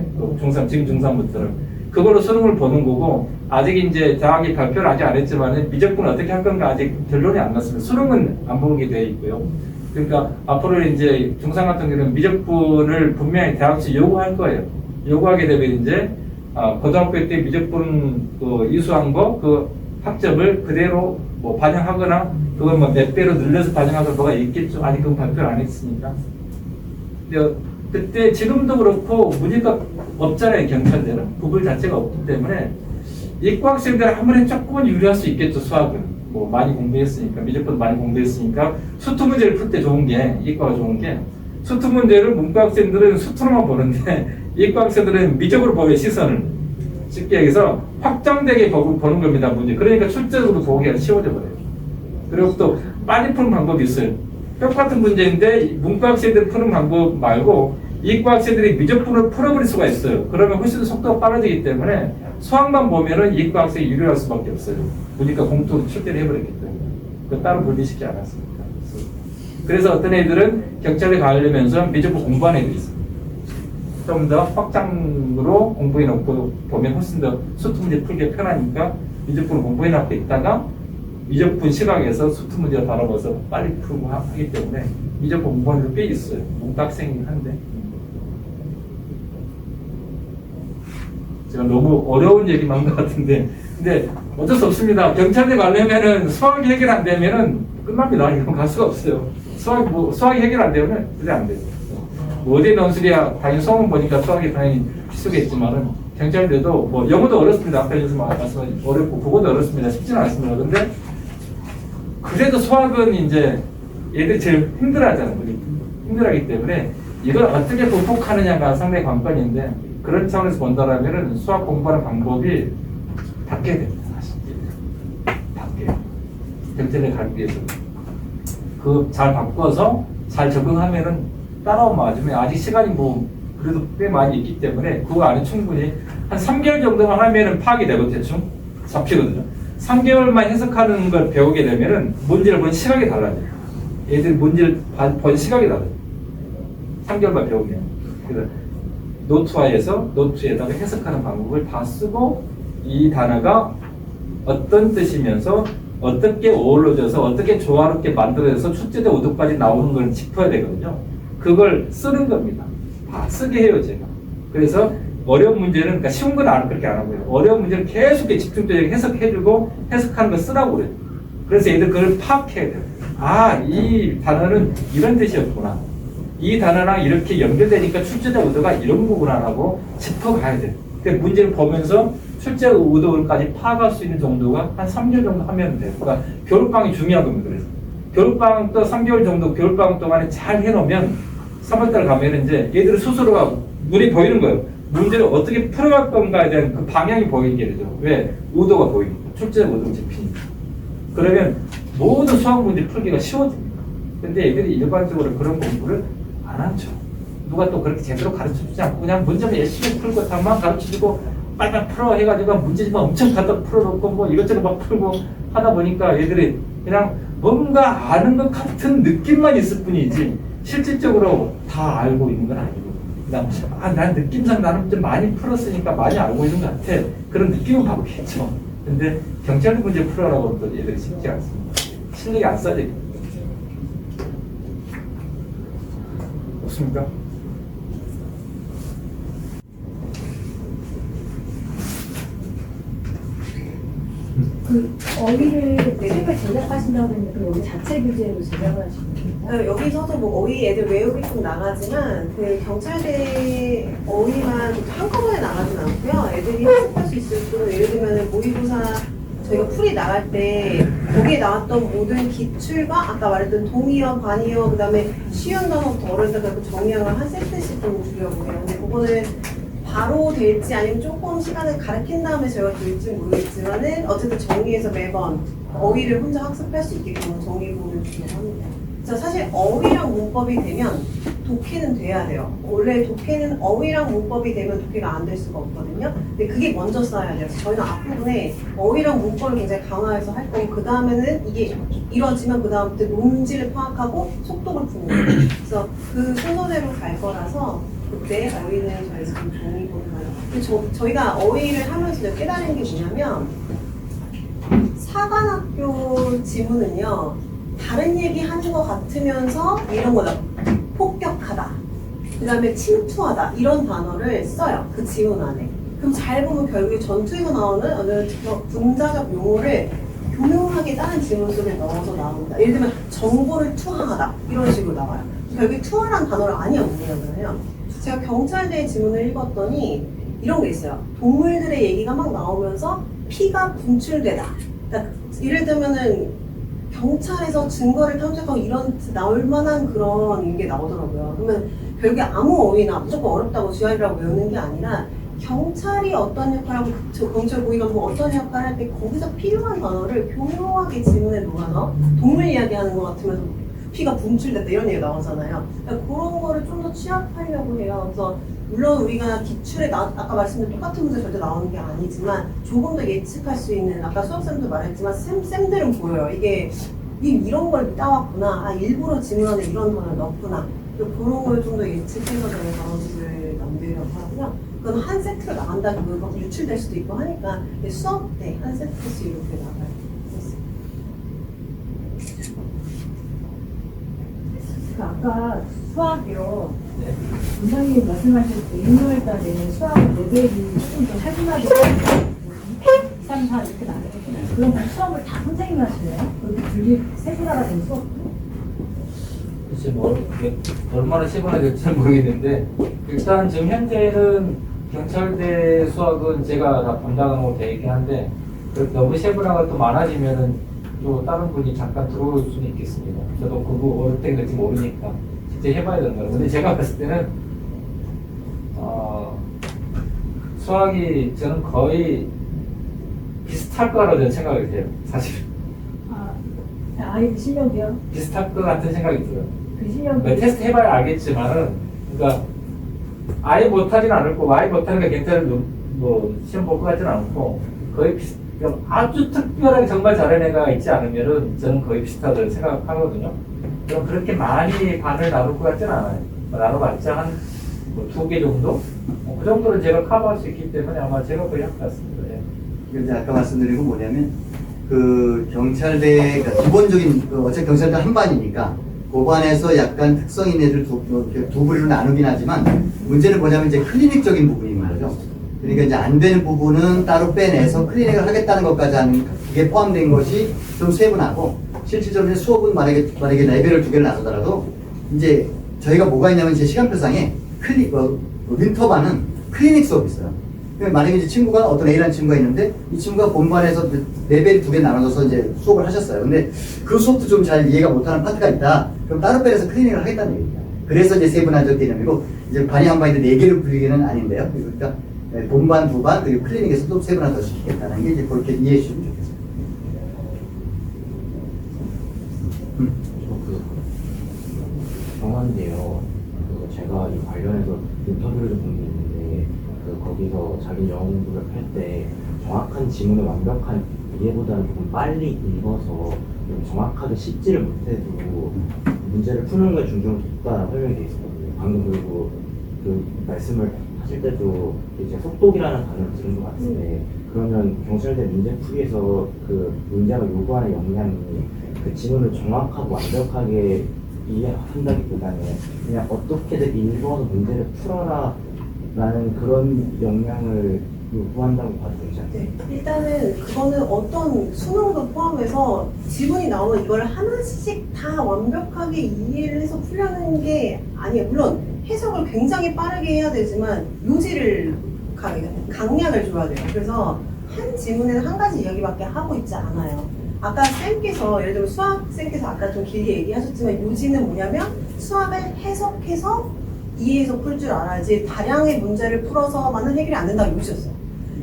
지금 중3부터는. 그걸로 수능을 보는 거고 아직 이제 대학이 발표를 아직 안 했지만 미적분을 어떻게 할 건가 아직 결론이 안 났습니다. 수능은 안 보게 되어 있고요. 그러니까 앞으로 이제 중3 같은 경우는 미적분을 분명히 대학에서 요구할 거예요. 요구하게 되면 이제 고등학교 때 미적분 이수한 거 그 학점을 그대로 반영하거나 그걸 몇 배로 늘려서 반영하거나 뭐가 있겠죠. 아직 그건 발표를 안 했으니까. 근데 그때 지금도 그렇고 문이과 없잖아요. 경찰대는 부분 자체가 없기 때문에 이과 학생들은 아무래도 조금은 유리할 수 있겠죠. 수학은 많이 공부했으니까 미적분 많이 공부했으니까 수투 문제를 풀 때 좋은 게 이과가 좋은 게 수투 문제를 문과 학생들은 수투로만 보는데 이과 학생들은 미적으로 보여 시선을 쉽게 얘기해서 확장되게 보는 겁니다. 문제. 그러니까 출제적으로 보기가 쉬워져 버려요. 그리고 또 빨리 푸는 방법이 있어요. 똑같은 문제인데 문과 학생들 푸는 방법 말고 이과 학생들이 미적분을 풀어버릴 수가 있어요. 그러면 훨씬 속도가 빨라지기 때문에 수학만 보면은 이과 학생이 유리할 수밖에 없어요. 보니까 공통으로 출제를 해버렸기 때문에. 그 따로 분리시키지 않았습니다. 그래서 어떤 애들은 경찰에 가려면서 미적분 공부하는 애들이 있습니다. 좀 더 확장으로 공부해놓고 보면 훨씬 더 수투 문제 풀기 편하니까 미적분을 공부해놓고 있다가 미적분 시각에서 수투 문제를 바라봐서 빨리 풀고 하기 때문에 미적분 공부하는 애들 꽤 있어요. 문과 학생이긴 한데. 제가 너무 어려운 얘기만 한 것 같은데, 근데 어쩔 수 없습니다. 경찰대 가려면은 수학이 해결 안 되면은 끝납니다. 이건 갈 수가 없어요. 수학이 해결 안 되면은 그래 안 돼요. 어디 논술이야 당연히 수학은 보니까 수학이 당연히 필수겠지만은 경찰대도 뭐 영어도 어렵습니다. 아까 여기서 말씀하신 어렵고 국어도 어렵습니다. 쉽지는 않습니다. 근데 그래도 수학은 이제 얘들이 제일 힘들어하잖아요. 우리 힘들어하기 때문에 이걸 어떻게 극복하느냐가 상당히 관건인데 그런 차원에서 본다라면은 수학 공부하는 방법이 바뀌어야 됩니다. 사실 바뀌어요. 경찰에 가기 위해서 그 잘 바꿔서 잘 적응하면은 따라오면 맞으면 아직 시간이 뭐 그래도 꽤 많이 있기 때문에 그거 안에 충분히 한 3개월 정도만 하면은 파악이 되고 대충 잡히거든요. 3개월만 해석하는 걸 배우게 되면은 문제를 본 시각이 달라져요. 얘들 문제를 본 시각이 달라요. 3개월만 배우면. 그래서 노트화에서 노트에다가 해석하는 방법을 다 쓰고 이 단어가 어떤 뜻이면서 어떻게 어우러져서 어떻게 조화롭게 만들어져서 출제자 의도까지 나오는 걸 짚어야 되거든요. 그걸 쓰는 겁니다. 다 쓰게 해요, 제가. 그래서 어려운 문제는, 그러니까 쉬운 건 그렇게 안 하고요. 어려운 문제는 계속 집중적으로 해석해주고 해석하는 거 쓰라고 그래요. 그래서 얘들 그걸 파악해야 돼요. 아, 이 단어는 이런 뜻이었구나. 이 단어랑 이렇게 연결되니까 출제자 의도가 이런 거구나라고 짚어가야 돼요. 그러니까 문제를 보면서 출제 의도까지 파악할 수 있는 정도가 한 3개월 정도 하면 돼요. 그러니까 겨울방학이 중요한 겁니다. 그래서 겨울방학 또 3개월 정도 겨울방학 동안에 잘 해놓으면 3월달 가면 이제 얘들은 스스로가 눈이 보이는 거예요. 문제를 어떻게 풀어갈 건가에 대한 그 방향이 보이게 되죠. 왜? 의도가 보이니까. 출제 의도가 잡히니까. 그러면 모든 수학 문제 풀기가 쉬워집니다. 근데 애들이 일반적으로 그런 공부를 안 하죠. 누가 또 그렇게 제대로 가르쳐주지 않고 그냥 문제만 열심히 풀고 답만 가르쳐주고 빨리 풀어 해가지고 문제집만 엄청 갖다 풀어놓고 뭐 이것저것 막 풀고 하다 보니까 애들이 그냥 뭔가 아는 것 같은 느낌만 있을 뿐이지 실질적으로 다 알고 있는 건 아니고 그냥 난 느낌상 나는 좀 많이 풀었으니까 많이 알고 있는 것 같아. 그런 느낌은 받겠죠. 근데 경찰 문제 풀어라고 또 애들이 쉽지 않습니다. 실력이 안 쌓여요. 없습니까? 그 어휘를 책을 제작하신다고 했는데 여기 자체 교재로 제작을 하시는 거예요? 여기서도 뭐 어휘 애들 외우기 좀 나가지만 그 경찰대 어휘만 한꺼번에 나가진 않고요. 애들이 학습할 수 있을 예를 들면 모의고사 저희가 풀이 나갈 때 거기에 나왔던 모든 기출과 아까 말했던 동의어, 반의어, 그다음에 쉬운 단어부터 어려운 단어까지 정리한 걸 한 세트씩 좀 주려고 해요. 근데 그거는 바로 될지 아니면 조금 시간을 가르친 다음에 제가 될지 모르겠지만은 어쨌든 정리해서 매번 어휘를 혼자 학습할 수 있게끔 정리본을 진행합니다. 그래서 사실 어휘랑 문법이 되면 독해는 돼야 돼요. 원래 독해는 어휘랑 문법이 되면 독해가 안 될 수가 없거든요. 근데 그게 먼저 쌓여야 돼요. 그래서 저희는 앞부분에 어휘랑 문법을 굉장히 강화해서 할 거고 그 다음에는 이게 이루어지면 그 다음부터 논지를 파악하고 속독을 푸는 거예요. 그래서 그 순서대로 갈 거라서 그때 어휘는 저희 지금 정리본을 많이 저희가 어휘를 하면서 깨달은 게 뭐냐면 사관학교 지문은요 다른 얘기 하는 것 같으면서 이런 거죠. 폭격하다, 그 다음에 침투하다 이런 단어를 써요. 그 지문 안에. 그럼 잘 보면 결국에 전투에서 나오는 어느 군사적 용어를 교묘하게 다른 지문 속에 넣어서 나옵니다. 예를 들면 정보를 투하하다 이런 식으로 나와요. 결국에 투하라는 단어를 아예 없는 거잖아요. 제가 경찰대 지문을 읽었더니 이런 게 있어요. 동물들의 얘기가 막 나오면서 피가 분출되다. 그러니까 예를 들면은 경찰에서 증거를 탐색하고 이런 나올 만한 그런 게 나오더라고요. 그러면 결국에 아무 어휘나 무조건 어렵다고 GR이라고 외우는 게 아니라 경찰이 어떤 역할을 하고 경찰 고위관부 어떤 역할을 할 때 거기서 필요한 단어를 교묘하게 지문에 녹아서 동물 이야기하는 것 같으면서 피가 분출됐다 이런 얘기가 나오잖아요. 그러니까 그런 거를 좀 더 취합하려고 해요. 그래서 물론 우리가 기출에 아까 말씀드린 똑같은 문제 절대 나오는 게 아니지만 조금 더 예측할 수 있는 아까 수학쌤도 말했지만 쌤들은 보여요. 이게 이런 걸 따왔구나. 아 일부러 지문 안에 이런 단어를 넣었구나. 그런 걸 좀 더 예측해서 저희 단어집을 만들려고 하고요. 그건 한 세트로 나간다고 막 유출될 수도 있고 하니까 수업 때 한 세트씩 이렇게 나가요. 아까 수학이요. 원장님이 말씀하실 때 6월달에 수학 레벨이 조금 더 차분하게 2, 3, 4 이렇게 나뉘거든요. 그럼 그 수업을 다 선생님이 하시네요? 그렇게 분리 세분화가 된 수업도? 글쎄 뭐 얼마나 세분화될지 잘 모르겠는데 일단 지금 현재는 경찰대 수학은 제가 다 담당하고 돼 있긴 한데 너무 세분화가 또 많아지면은 또 다른 분이 잠깐 들어올 수는 있겠습니다. 저도 그거 어떻게 될지 모르니까 진짜 해봐야 되는 거예요. 근데 제가 봤을 때는 수학이 저는 거의 비슷할 거라고 저는 생각이 돼요. 사실 아이들 실력이요? 비슷할 것 같은 생각이 들어요. 그 실력이 테스트 해봐야 알겠지만은, 그러니까 아예 못하진 않을 거고, 아예 못하니까 괜찮은 뭐 시험 볼 것 같지는 않고 거의 그러니까 아주 특별하게 정말 잘하는 애가 있지 않으면은 저는 거의 비슷하다고 생각하거든요. 그럼 그렇게 많이 반을 나눌 것 같지는 않아요. 나눠봤자 한 2개 정도? 그 정도는 제가 커버할 수 있기 때문에 아마 제가 거의 할 것 같습니다. 예. 이제 아까 말씀드린 건 뭐냐면 그 경찰대 그러니까 기본적인 어차피 경찰대 한 반이니까 그 반에서 약간 특성 있는 애들 두 부류로 나누긴 하지만 문제는 뭐냐면 이제 클리닉적인 부분인 거죠. 그러니까 이제 안 되는 부분은 따로 빼내서 클리닉을 하겠다는 것까지 하는 그게 포함된 것이 좀 세분하고 실질적으로 수업은 만약에 레벨을 2개를 나누더라도 이제 저희가 뭐가 있냐면 제 시간표상에 윈터반은 클리닉 수업이 있어요. 그러니까 만약에 이제 친구가 어떤 A라는 친구가 있는데 이 친구가 본반에서 레벨이 2개 나눠져서 이제 수업을 하셨어요. 근데 그 수업도 좀 잘 이해가 못하는 파트가 있다. 그럼 따로 빼내서 클리닉을 하겠다는 얘기입니다. 그래서 이제 세분화적 개념이고 이제 반이 한 반인데 4개를 부르기는 아닌데요. 그러니까 본반, 2반 그리고 클리닉에서도 세분화 더 시키겠다는 게 이제 그렇게 이해해 주시면 좋겠습니다. 정한데요. 제가 이 관련해서 인터뷰를 좀 본 게 있는데 거기서 자기 영어 공부를 할 때 정확한 지문을 완벽한 이해보다는 조금 빨리 읽어서 좀 정확하게 씹지를 못해도 문제를 푸는 게 중점을 뒀다라고 설명이 되어 있었거든요. 방금 그리고 그 말씀을 하실 때도 이제 속독이라는 단어를 들은 것 같은데 그러면 경찰대 문제 풀이에서 그 문제가 요구하는 역량이 그 지문을 정확하고 완벽하게 이해한다기보다는 그냥 어떻게든 읽어서 문제를 풀어라 라는 그런 역량을 요구한다고 봐도 되지 않나요? 네, 일단은 그거는 어떤 수능도 포함해서 지문이 나오면 이걸 하나씩 다 완벽하게 이해를 해서 풀려는 게 아니에요. 물론 해석을 굉장히 빠르게 해야 되지만 요지를 강약을 줘야 돼요. 그래서 한 지문에는 한 가지 이야기밖에 하고 있지 않아요. 아까 쌤께서 예를 들면 수학쌤께서 아까 좀 길게 얘기하셨지만 요지는 뭐냐면 수학을 해석해서 이해해서 풀 줄 알아야지 다량의 문제를 풀어서만은 해결이 안 된다고 요지였어요.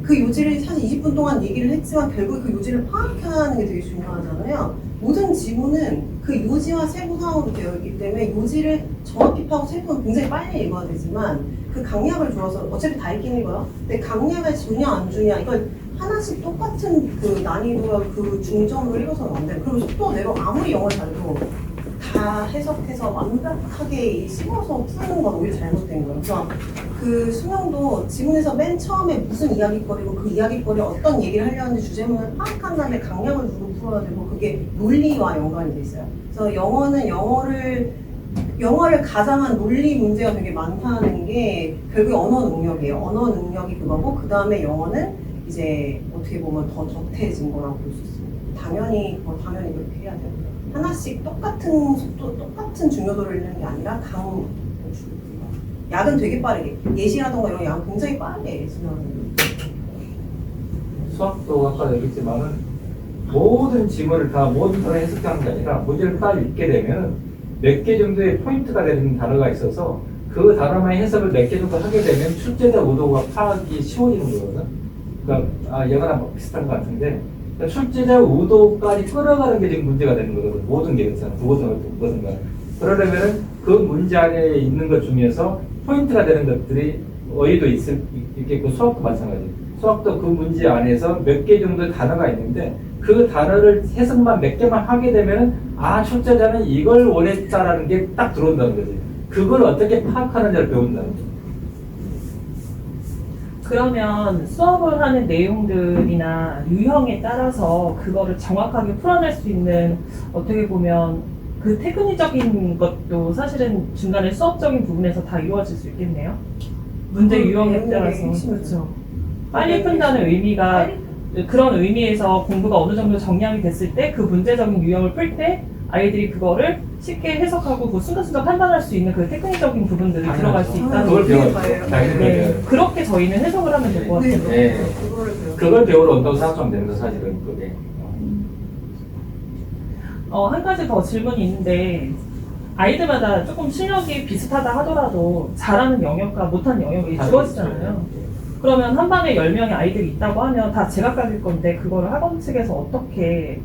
그 요지를 사실 20분 동안 얘기를 했지만 결국 그 요지를 파악하는 게 되게 중요하잖아요. 모든 지문은 그 요지와 세부사항으로 되어 있기 때문에 요지를 정확히 파고 세부는 굉장히 빨리 읽어야 되지만 그 강약을 줘서 어차피 다 읽긴 읽어요. 근데 강약을 주냐 안 주냐 이걸 하나씩 똑같은 그 난이도와 그 중점으로 읽어서는 안 돼요. 그리고 속도대로 아무리 영어를 잘해도 다 해석해서 완벽하게 씹어서 푸는 건 오히려 잘못된 거예요. 그래서 그 수능도 지문에서 맨 처음에 무슨 이야기거리고 그 이야기거리에 어떤 얘기를 하려는지 주제문을 파악한 다음에 강약을 주고 풀어야 되고 그게 논리와 연관이 돼 있어요. 그래서 영어는 영어를 가장한 논리 문제가 되게 많다는 게 결국에 언어 능력이에요. 언어 능력이 그거고 그 다음에 영어는 이제 어떻게 보면 더 격해진 거라고 볼 수 있습니다. 당연히 그렇게 해야 돼요. 하나씩 똑같은 속도, 똑같은 중요도를 읽는 게 아니라 약은 되게 빠르게 예시라던가 이런 약은 굉장히 빠르게 진행하는 수학도 아까 얘기했지만은 모든 지문을 다 모든 단어 해석하는 게 아니라 문제를 딱 읽게 되면 몇 개 정도의 포인트가 되는 단어가 있어서 그 단어만 해석을 몇 개 정도 하게 되면 출제자 의도가 파악이 쉬워지는 거거든. 그러니까 영어랑 비슷한 것 같은데 그러니까 출제자 의도까지 끌어가는 게 지금 문제가 되는 거거든. 모든 게 그렇잖아. 그것은 간에. 그러려면은 그 문제 안에 있는 것 중에서 포인트가 되는 것들이 어휘도 있겠고 수학도 마찬가지. 수학도 그 문제 안에서 몇 개 정도의 단어가 있는데 그 단어를 해석만 몇 개만 하게 되면은 출제자는 이걸 원했다라는 게 딱 들어온다는 거지. 그걸 어떻게 파악하는지를 배운다는 거지. 그러면 수업을 하는 내용들이나 유형에 따라서 그거를 정확하게 풀어낼 수 있는 어떻게 보면 그 테크닉적인 것도 사실은 중간에 수업적인 부분에서 다 이루어질 수 있겠네요. 문제 유형에 따라서. 그렇죠. 빨리 푼다는 의미가 그런 의미에서 공부가 어느 정도 정량이 됐을 때 그 문제적인 유형을 풀 때 아이들이 그거를 쉽게 해석하고 그 순간순간 판단할 수 있는 그 테크닉적인 부분들이 당연하죠. 들어갈 수 있다는 그걸 그게 배워요. 저예요. 당연히 네, 배워요. 그렇게 저희는 해석을 하면 될 것 같아요. 네. 그거를 배워. 그걸 배우러 온다고 생각하면 되는 거 사실은 그게. 한 가지 더 질문이 있는데 아이들마다 조금 실력이 비슷하다 하더라도 잘하는 영역과 못하는 영역이 주어지잖아요. 그러면 한 반에 10명의 아이들이 있다고 하면 다 제각각일 건데 그거를 학원 측에서 어떻게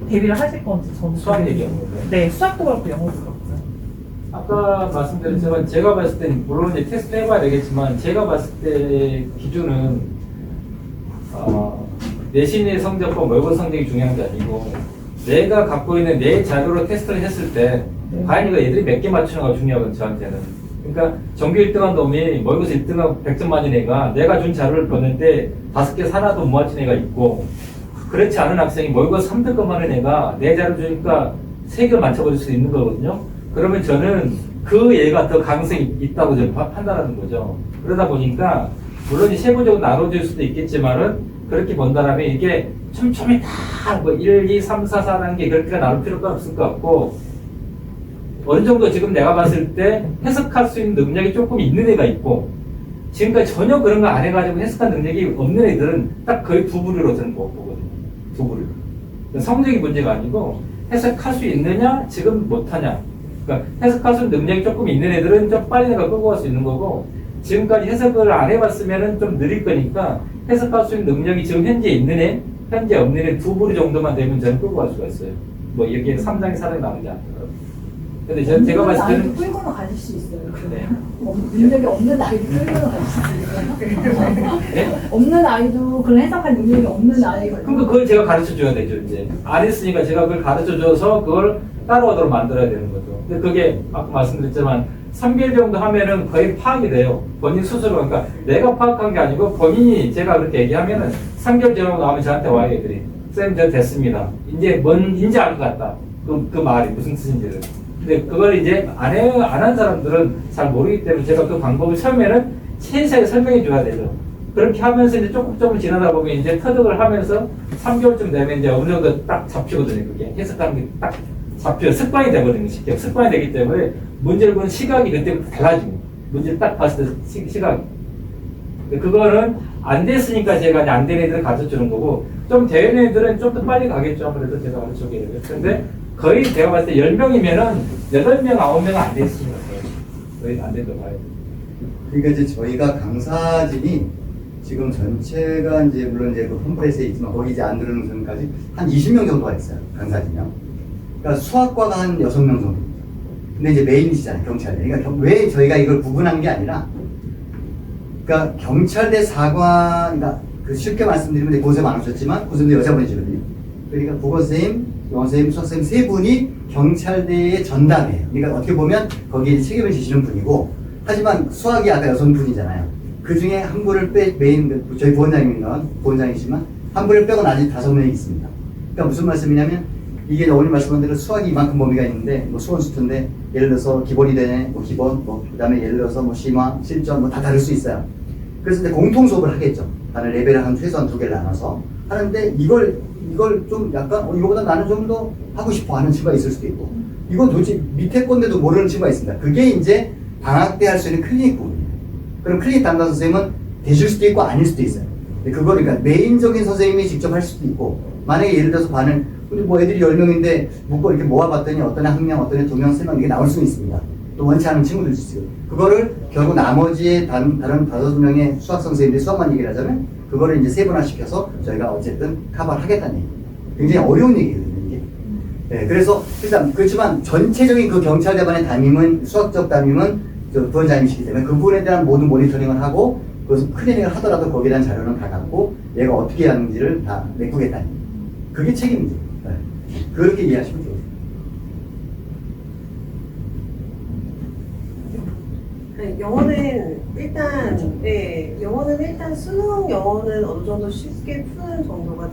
대비를 하실 건지 저는 수학 그게- 얘기한 거예요. 네, 수학도 그렇고 영어도 그렇고. 아까 말씀드렸지만 제가 봤을 땐 물론 이제 테스트 해봐야 되겠지만 제가 봤을 때 기준은 내신의 성적과 모의고사 성적이 중요한 게 아니고 내가 갖고 있는 내 자료로 테스트를 했을 때 과연 이거 애들이 몇 개 맞추는가 중요하거든 저한테는. 그러니까 전교 1등한 놈이 모의고사 1등하고 100점 맞은 애가 내가 준 자료를 보낼 때 5개 하나도 못 맞춘 애가 있고 그렇지 않은 학생이 모의고사 3등급 많은 애가 내 자료 주니까 3개 맞춰볼 수 있는 거거든요. 그러면 저는 그 얘가 더 가능성이 있다고 저는 판단하는 거죠. 그러다 보니까 물론 세부적으로 나눠질 수도 있겠지만은 그렇게 본다라면 이게 촘촘히 다뭐 1, 2, 3, 4, 4단계 그렇게 나눌 필요가 없을 것 같고 어느 정도 지금 내가 봤을 때 해석할 수 있는 능력이 조금 있는 애가 있고 지금까지 전혀 그런 거 안 해가지고 해석한 능력이 없는 애들은 딱 거의 두 부류로 저는 보거든요. 두 부류. 성적이 문제가 아니고 해석할 수 있느냐 지금 못하냐. 그러니까 해석할 수 있는 능력이 조금 있는 애들은 좀 빨리 내가 끌고 갈 수 있는 거고 지금까지 해석을 안 해봤으면 좀 느릴 거니까 해석할 수 있는 능력이 지금 현재 있는 애, 현재 없는 애 두 부류 정도만 되면 저는 끌고 갈 수가 있어요. 뭐 이렇게 3장이 4장이 나오지 않더라도. 근데 제가 봤을 아이도 때는 끌고는 가실 수 있어요. 네. 능력이 없는 아이도 끌고는 가실 수 있어요. 네? 없는 아이도 그런 해석할 능력이 없는 아이가. 그럼 그걸 제가 가르쳐 줘야 되죠, 이제. 안 했으니까 제가 그걸 가르쳐 줘서 그걸 따라오도록 만들어야 되는 거죠. 근데 그게 아까 말씀드렸지만 3개월 정도 하면은 거의 파악이 돼요. 본인 스스로. 그러니까 내가 파악한 게 아니고 본인이 제가 그렇게 얘기하면은 3개월 지나고 나오면 저한테 와요, 애들이. 쌤, 저 됐습니다. 이제 이제 알 것 같다. 그 말이 무슨 뜻인지를. 근데 그걸 이제 안 한 사람들은 잘 모르기 때문에 제가 그 방법을 처음에는 세세하게 설명해 줘야 되죠. 그렇게 하면서 이제 조금 지나다 보면 이제 터득을 하면서 3개월쯤 되면 이제 어느 정도 딱 잡히거든요. 그게 해석하는 게 딱 잡혀 습관이 되거든요. 쉽게 습관이 되기 때문에 문제를 보는 시각이 그때부터 달라집니다. 문제를 딱 봤을 때 시각이. 그거는 안 됐으니까 제가 이제 안 된 애들을 가르쳐 주는 거고 좀 되는 애들은 좀 더 빨리 가겠죠. 아무래도 제가 가르쳐 주게 되면. 근데 거의 제가 봤을 때 10명이면은 8명, 9명은 안 됐습니다. 거의 안 된다고 봐야 돼요. 그러니까 이제 저희가 강사진이 지금 전체가 이제 물론 이제 그 홈페이지에 있지만 거기 이제 안 들어오는 선까지 한 20명 정도가 있어요. 강사진이요. 그러니까 수학과가 한 6명 정도. 근데 이제 메인이시잖아요. 경찰대. 그러니까 왜 저희가 이걸 구분한 게 아니라 그러니까 경찰대 사과, 그러니까 그 쉽게 말씀드리면 이제 고생 많으셨지만 고생도 여자분이시거든요. 그러니까 국어선생님, 영어선생님, 수학선생님 세 분이 경찰대의 전담이에요. 그러니까 어떻게 보면 거기에 책임을 지시는 분이고 하지만 수학이 아까 6분이잖아요. 그 중에 한 분을 메인, 저희 부원장이시지만 한 분을 빼고 나머지 5명이 있습니다. 그러니까 무슨 말씀이냐면 이게 어머니 말씀한 대로 수학이 이만큼 범위가 있는데 뭐 수원 수투인데 예를 들어서 기본이 되네, 뭐 기본, 뭐 그다음에 예를 들어서 뭐 심화, 실전 뭐 다 다를 수 있어요. 그래서 이제 공통 수업을 하겠죠. 다른 레벨을 한 최소한 2개를 나눠서 하는데 이걸 좀 약간 이거보다 나는 좀 더 하고 싶어 하는 친구가 있을 수도 있고 이건 도대체 밑에 건데도 모르는 친구가 있습니다. 그게 이제 방학 때 할 수 있는 클리닉 부분이에요. 그럼 클리닉 담당 선생님은 되실 수도 있고 아닐 수도 있어요. 그거 그러니까 메인적인 선생님이 직접 할 수도 있고 만약에 예를 들어서 반을 근데 뭐 애들이 10명인데 묶고 이렇게 모아봤더니 어떤 애 1명, 어떤 애 2명, 3명 이게 나올 수는 있습니다. 또 원치 않은 친구들 있어요. 그거를 결국 나머지의 다른 5명의 수학 선생님들이 수학만 얘기를 하자면 그거를 이제 세분화시켜서 저희가 어쨌든 커버를 하겠다는 얘기. 굉장히 어려운 얘기거든요, 이게. 네, 그래서 일단 그렇지만 전체적인 그 경찰대반의 담임은 수학적 담임은 저 부원장님이시기 때문에 그 부분에 대한 모든 모니터링을 하고 그것을 클리닉을 하더라도 거기에 대한 자료는 다 갖고 얘가 어떻게 하는지를 다 메꾸겠다는 얘기. 그게 책임이죠. 네. 그렇게 이해하시면 좋습니다. 네, 영어는 일단 수능 영어는 어느 정도 쉽게 푸는 정도가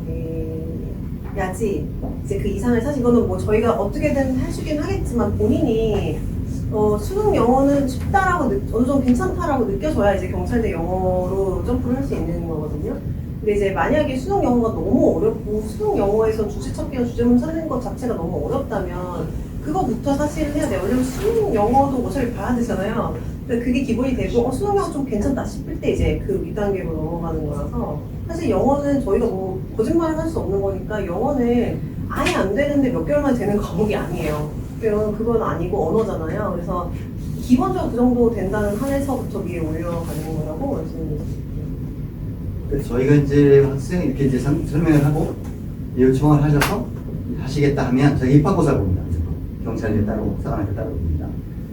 돼야지 이제 그 이상을 사실 이거는 뭐 저희가 어떻게든 할 수 있긴 하겠지만 본인이 수능 영어는 쉽다라고 어느 정도 괜찮다라고 느껴져야 이제 경찰대 영어로 점프를 할 수 있는 거거든요. 근데 이제 만약에 수능 영어가 너무 어렵고 수능 영어에서 주제 찾기나 주제문 찾는 것 자체가 너무 어렵다면 그거부터 사실은 해야 돼요. 왜냐면 수능 영어도 어차피 봐야 되잖아요. 근데 그게 기본이 되고 수능 영어 좀 괜찮다 싶을 때 이제 그 윗단계로 넘어가는 거라서 사실 영어는 저희가 뭐 거짓말을 할 수 없는 거니까 영어는 아예 안 되는데 몇 개월만 되는 과목이 아니에요. 그건 아니고 언어잖아요. 그래서 기본적으로 그 정도 된다는 한에서부터 위에 올려가는 거라고 말씀드렸습니다. 저희가 이제 학생 이렇게 이제 설명을 하고 요청을 하셔서 하시겠다 하면 저희 입학고사를 봅니다. 경찰대 따로 사관학교 따로 봅니다.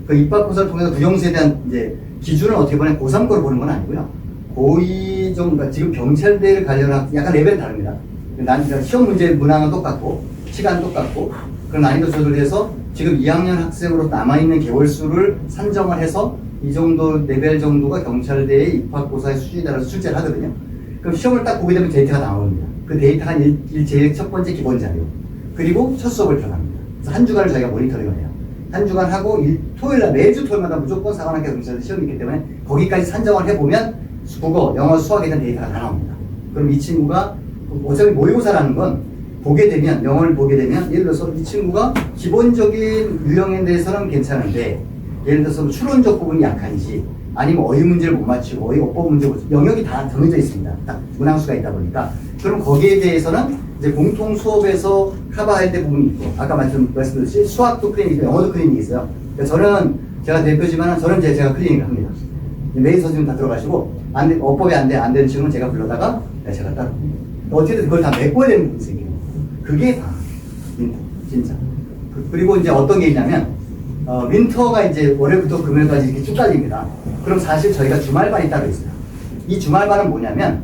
그 입학고사를 통해서 국영수에 대한 이제 기준을 어떻게 보면 고3 거로 보는 건 아니고요. 고2 정도, 그러니까 지금 경찰대를 가려면 약간 레벨이 다릅니다. 그러니까 시험 문제 문항은 똑같고 시간은 똑같고 그런 난이도 조절해서 지금 2학년 학생으로 남아있는 개월수를 산정을 해서 이 정도 레벨 정도가 경찰대의 입학고사의 수준에 따라서 출제를 하거든요. 그럼 시험을 딱 보게 되면 데이터가 나옵니다. 그 데이터가 제일 첫 번째 기본 자료. 그리고 첫 수업을 들어갑니다. 그래서 한 주간을 저희가 모니터링을 해요. 한 주간 하고 토요일날 매주 토요일마다 무조건 사관학교 경찰대 시험이 있기 때문에 거기까지 산정을 해보면 국어, 영어, 수학에 대한 데이터가 다 나옵니다. 그럼 이 친구가 어차피 모의고사라는 건 보게 되면 영어를 보게 되면 예를 들어서 이 친구가 기본적인 유형에 대해서는 괜찮은데 예를 들어서 추론적 부분이 약한지 아니면 어휘 문제를 못 맞추고 어휘 어법 문제 영역이 다 정해져 있습니다. 딱 문항수가 있다 보니까 그럼 거기에 대해서는 이제 공통 수업에서 커버할 때 부분이 있고 아까 말씀드렸듯이 수학도 클리닉 있고 영어도 클리닉이 있어요. 그러니까 저는 제가 대표지만 저는 제가 클리닉을 합니다. 메인 선생님 다 들어가시고 어법이 안 되는 친구는 제가 불러다가 제가 따로 어떻게든 그걸 다 메꿔야 되는 부분이 생기는 거예요. 그게 다 윈터 진짜. 그리고 이제 어떤 게 있냐면 윈터가 이제 월요일부터 금요일까지 이렇게 쭉 달립니다. 그럼 사실 저희가 주말반이 따로 있어요. 이 주말반은 뭐냐면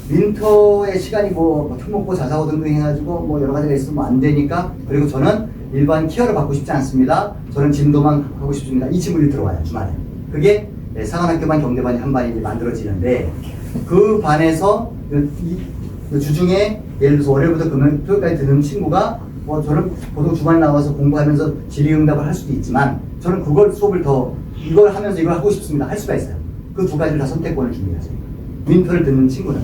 윈터의 시간이 뭐 특목고 자사고 등등 해가지고 뭐 여러 가지가 있으면 안 되니까 그리고 저는 일반 케어를 받고 싶지 않습니다. 저는 진도만 하고 싶습니다. 이 친구들이 들어와요 주말에. 그게 사관학교반 경대반이 한 반이 이제 만들어지는데 그 반에서 주중에 예를 들어서 월요일부터 금요일 토요일까지 듣는 친구가 뭐 저는 보통 주말에 나와서 공부하면서 질의응답을 할 수도 있지만 저는 그걸 수업을 더 이걸 하면서 이걸 하고 싶습니다 할 수가 있어요. 그 두 가지를 다 선택권을 줍니다. 윈터를 듣는 친구는.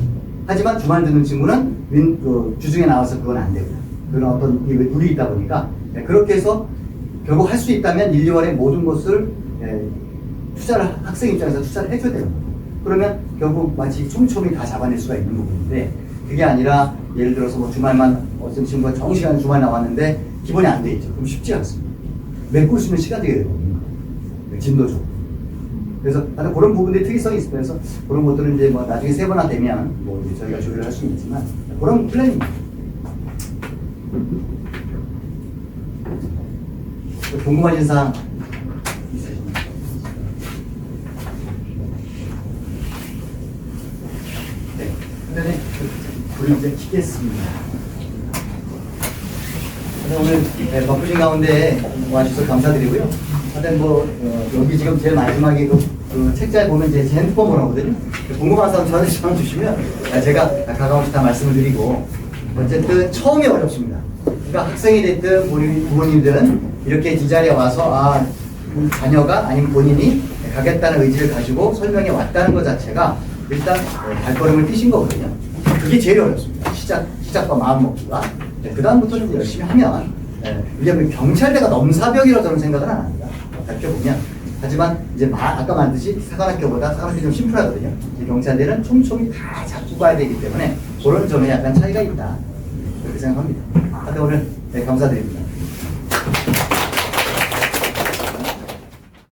하지만 주말 듣는 친구는 주중에 나와서 그건 안 됩니다. 그런 어떤 룰이 있다 보니까 그렇게 해서 결국 할 수 있다면 1, 2월에 모든 것을 투자를 학생 입장에서 투자를 해줘야 되는 거예요. 그러면 결국 마치 촘촘히 다 잡아낼 수가 있는 부분인데 그게 아니라 예를 들어서 뭐 주말만 어떤 친구가 정시간 주말 나왔는데 기본이 안 돼 있죠. 그럼 쉽지 않습니다. 메꿀 수 있는 시간 되게 되거든요. 진도적으로. 그래서 다른 그런 부분들이 특이성이 있으면서 그런 것들은 이제 뭐 나중에 세분화 되면 뭐 이제 저희가 조율을 할 수는 있지만 그런 플랜입니다. 궁금하신 사항 있으십니까? 네. 그다음에 불을 이제 켜겠습니다. 오늘 바쁘신 가운데 와주셔서 감사드리고요. 하여튼 여기 지금 제일 마지막에 그 책자에 보면 제 핸드폰 번호거든요. 궁금한 사람 저한테 전화 주시면 제가 가까운시 다 말씀을 드리고 어쨌든 처음이 어렵습니다. 그러니까 학생이 됐든 부모님들은 이렇게 뒷자리에 와서 자녀가 아니면 본인이 가겠다는 의지를 가지고 설명해 왔다는 것 자체가 일단 발걸음을 뛰신 거거든요. 그게 제일 어렵습니다. 시작과 마음먹기가. 그 다음부터는 열심히 하면 왜냐하면 경찰대가 넘사벽이라고 저는 생각은 안 합니다. 살펴보면. 하지만 이제 아까 말했듯이 사관학교보다 사관학교 좀 심플하거든요. 경찰대는 촘촘히 다 잡고 가야 되기 때문에 그런 점에 약간 차이가 있다. 그렇게 생각합니다. 하여튼 오늘 감사드립니다.